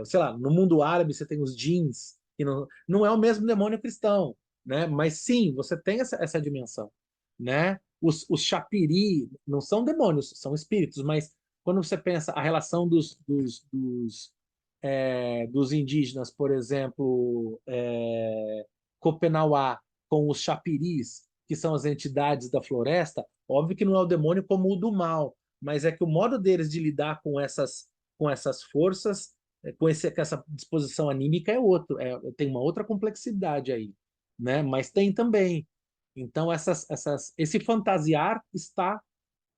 sei lá, no mundo árabe você tem os djinns, que não é o mesmo demônio cristão, né? Mas sim, você tem essa dimensão, né? Os chapiri não são demônios, são espíritos, mas quando você pensa a relação dos indígenas, por exemplo, Copenauá, com os chapiris, que são as entidades da floresta, óbvio que não é o demônio como o do mal, mas é que o modo deles de lidar com essas forças, com essa disposição anímica é outro, tem uma outra complexidade aí, né? Mas tem também. Então, esse fantasiar está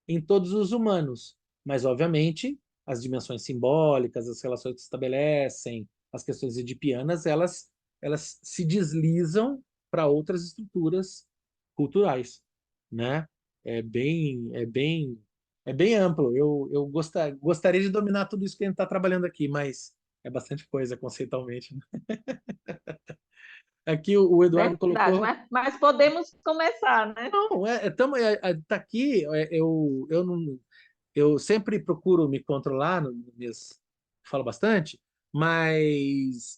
em todos os humanos, mas, obviamente, as dimensões simbólicas, as relações que se estabelecem, as questões edipianas, elas se deslizam para outras estruturas culturais, né? É bem amplo. Eu gostaria de dominar tudo isso que a gente está trabalhando aqui, mas é bastante coisa conceitualmente, né? Aqui o Eduardo Verdade, colocou. mas podemos começar, né? Não, tá aqui. Eu não, eu sempre procuro me controlar, falo bastante, mas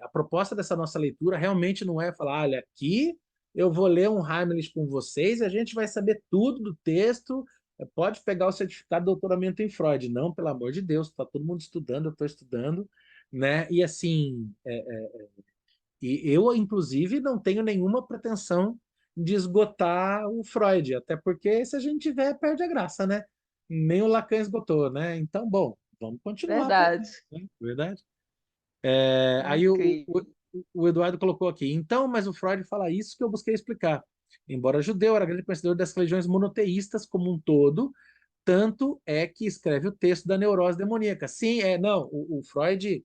a proposta dessa nossa leitura realmente não é falar, olha, aqui eu vou ler um Heimlich com vocês e a gente vai saber tudo do texto, pode pegar o certificado de doutoramento em Freud. Não, pelo amor de Deus, está todo mundo estudando, eu estou estudando, né? E assim, e eu, inclusive, não tenho nenhuma pretensão de esgotar o Freud, até porque se a gente tiver, perde a graça, né? Nem o Lacan esgotou, né? Então, bom, vamos continuar por Verdade. aí, né? Verdade? Aí Ok. o Eduardo colocou aqui, então, mas o Freud fala isso que eu busquei explicar. Embora judeu, era grande conhecedor das religiões monoteístas como um todo, tanto é que escreve o texto da neurose demoníaca. Sim, não, o Freud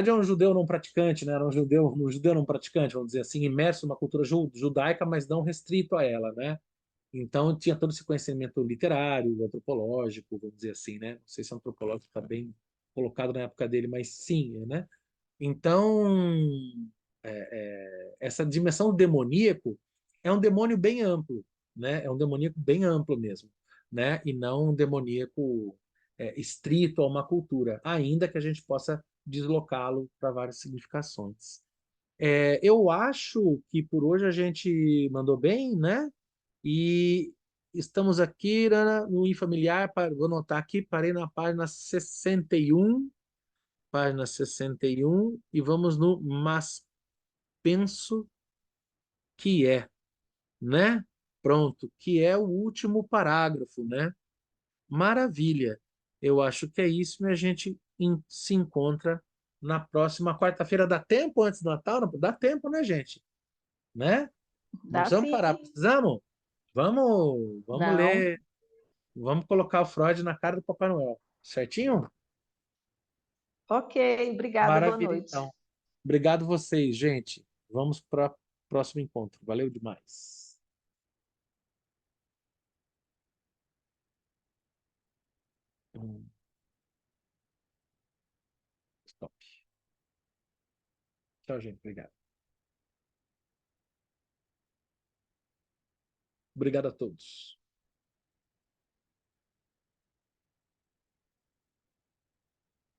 é um judeu não praticante, né? Era um judeu não praticante, vamos dizer assim, imerso numa cultura judaica, mas não restrito a ela, né? Então tinha todo esse conhecimento literário, antropológico, vamos dizer assim, né? Não sei se antropológico está bem colocado na época dele, mas sim, né? Então essa dimensão do demoníaco é um demônio bem amplo, né? É um demoníaco bem amplo mesmo, né? E não um demoníaco estrito a uma cultura, ainda que a gente possa deslocá-lo para várias significações. Eu acho que por hoje a gente mandou bem, né? E estamos aqui no Infamiliar, vou anotar aqui, parei na página 61, e vamos no Mas Penso que é, né? Pronto, que é o último parágrafo, né? Maravilha. Eu acho que é isso e a gente se encontra na próxima quarta-feira. Dá tempo antes do Natal? Não, dá tempo, né, gente? Né? Não Dá precisamos sim. parar, precisamos? Vamos Não. ler, vamos colocar o Freud na cara do Papai Noel. Certinho? Ok, obrigada, boa Maravilha, noite. então. Obrigado vocês, gente. Vamos para o próximo encontro. Valeu demais. Stop. Tchau, gente. Obrigado. Obrigado a todos.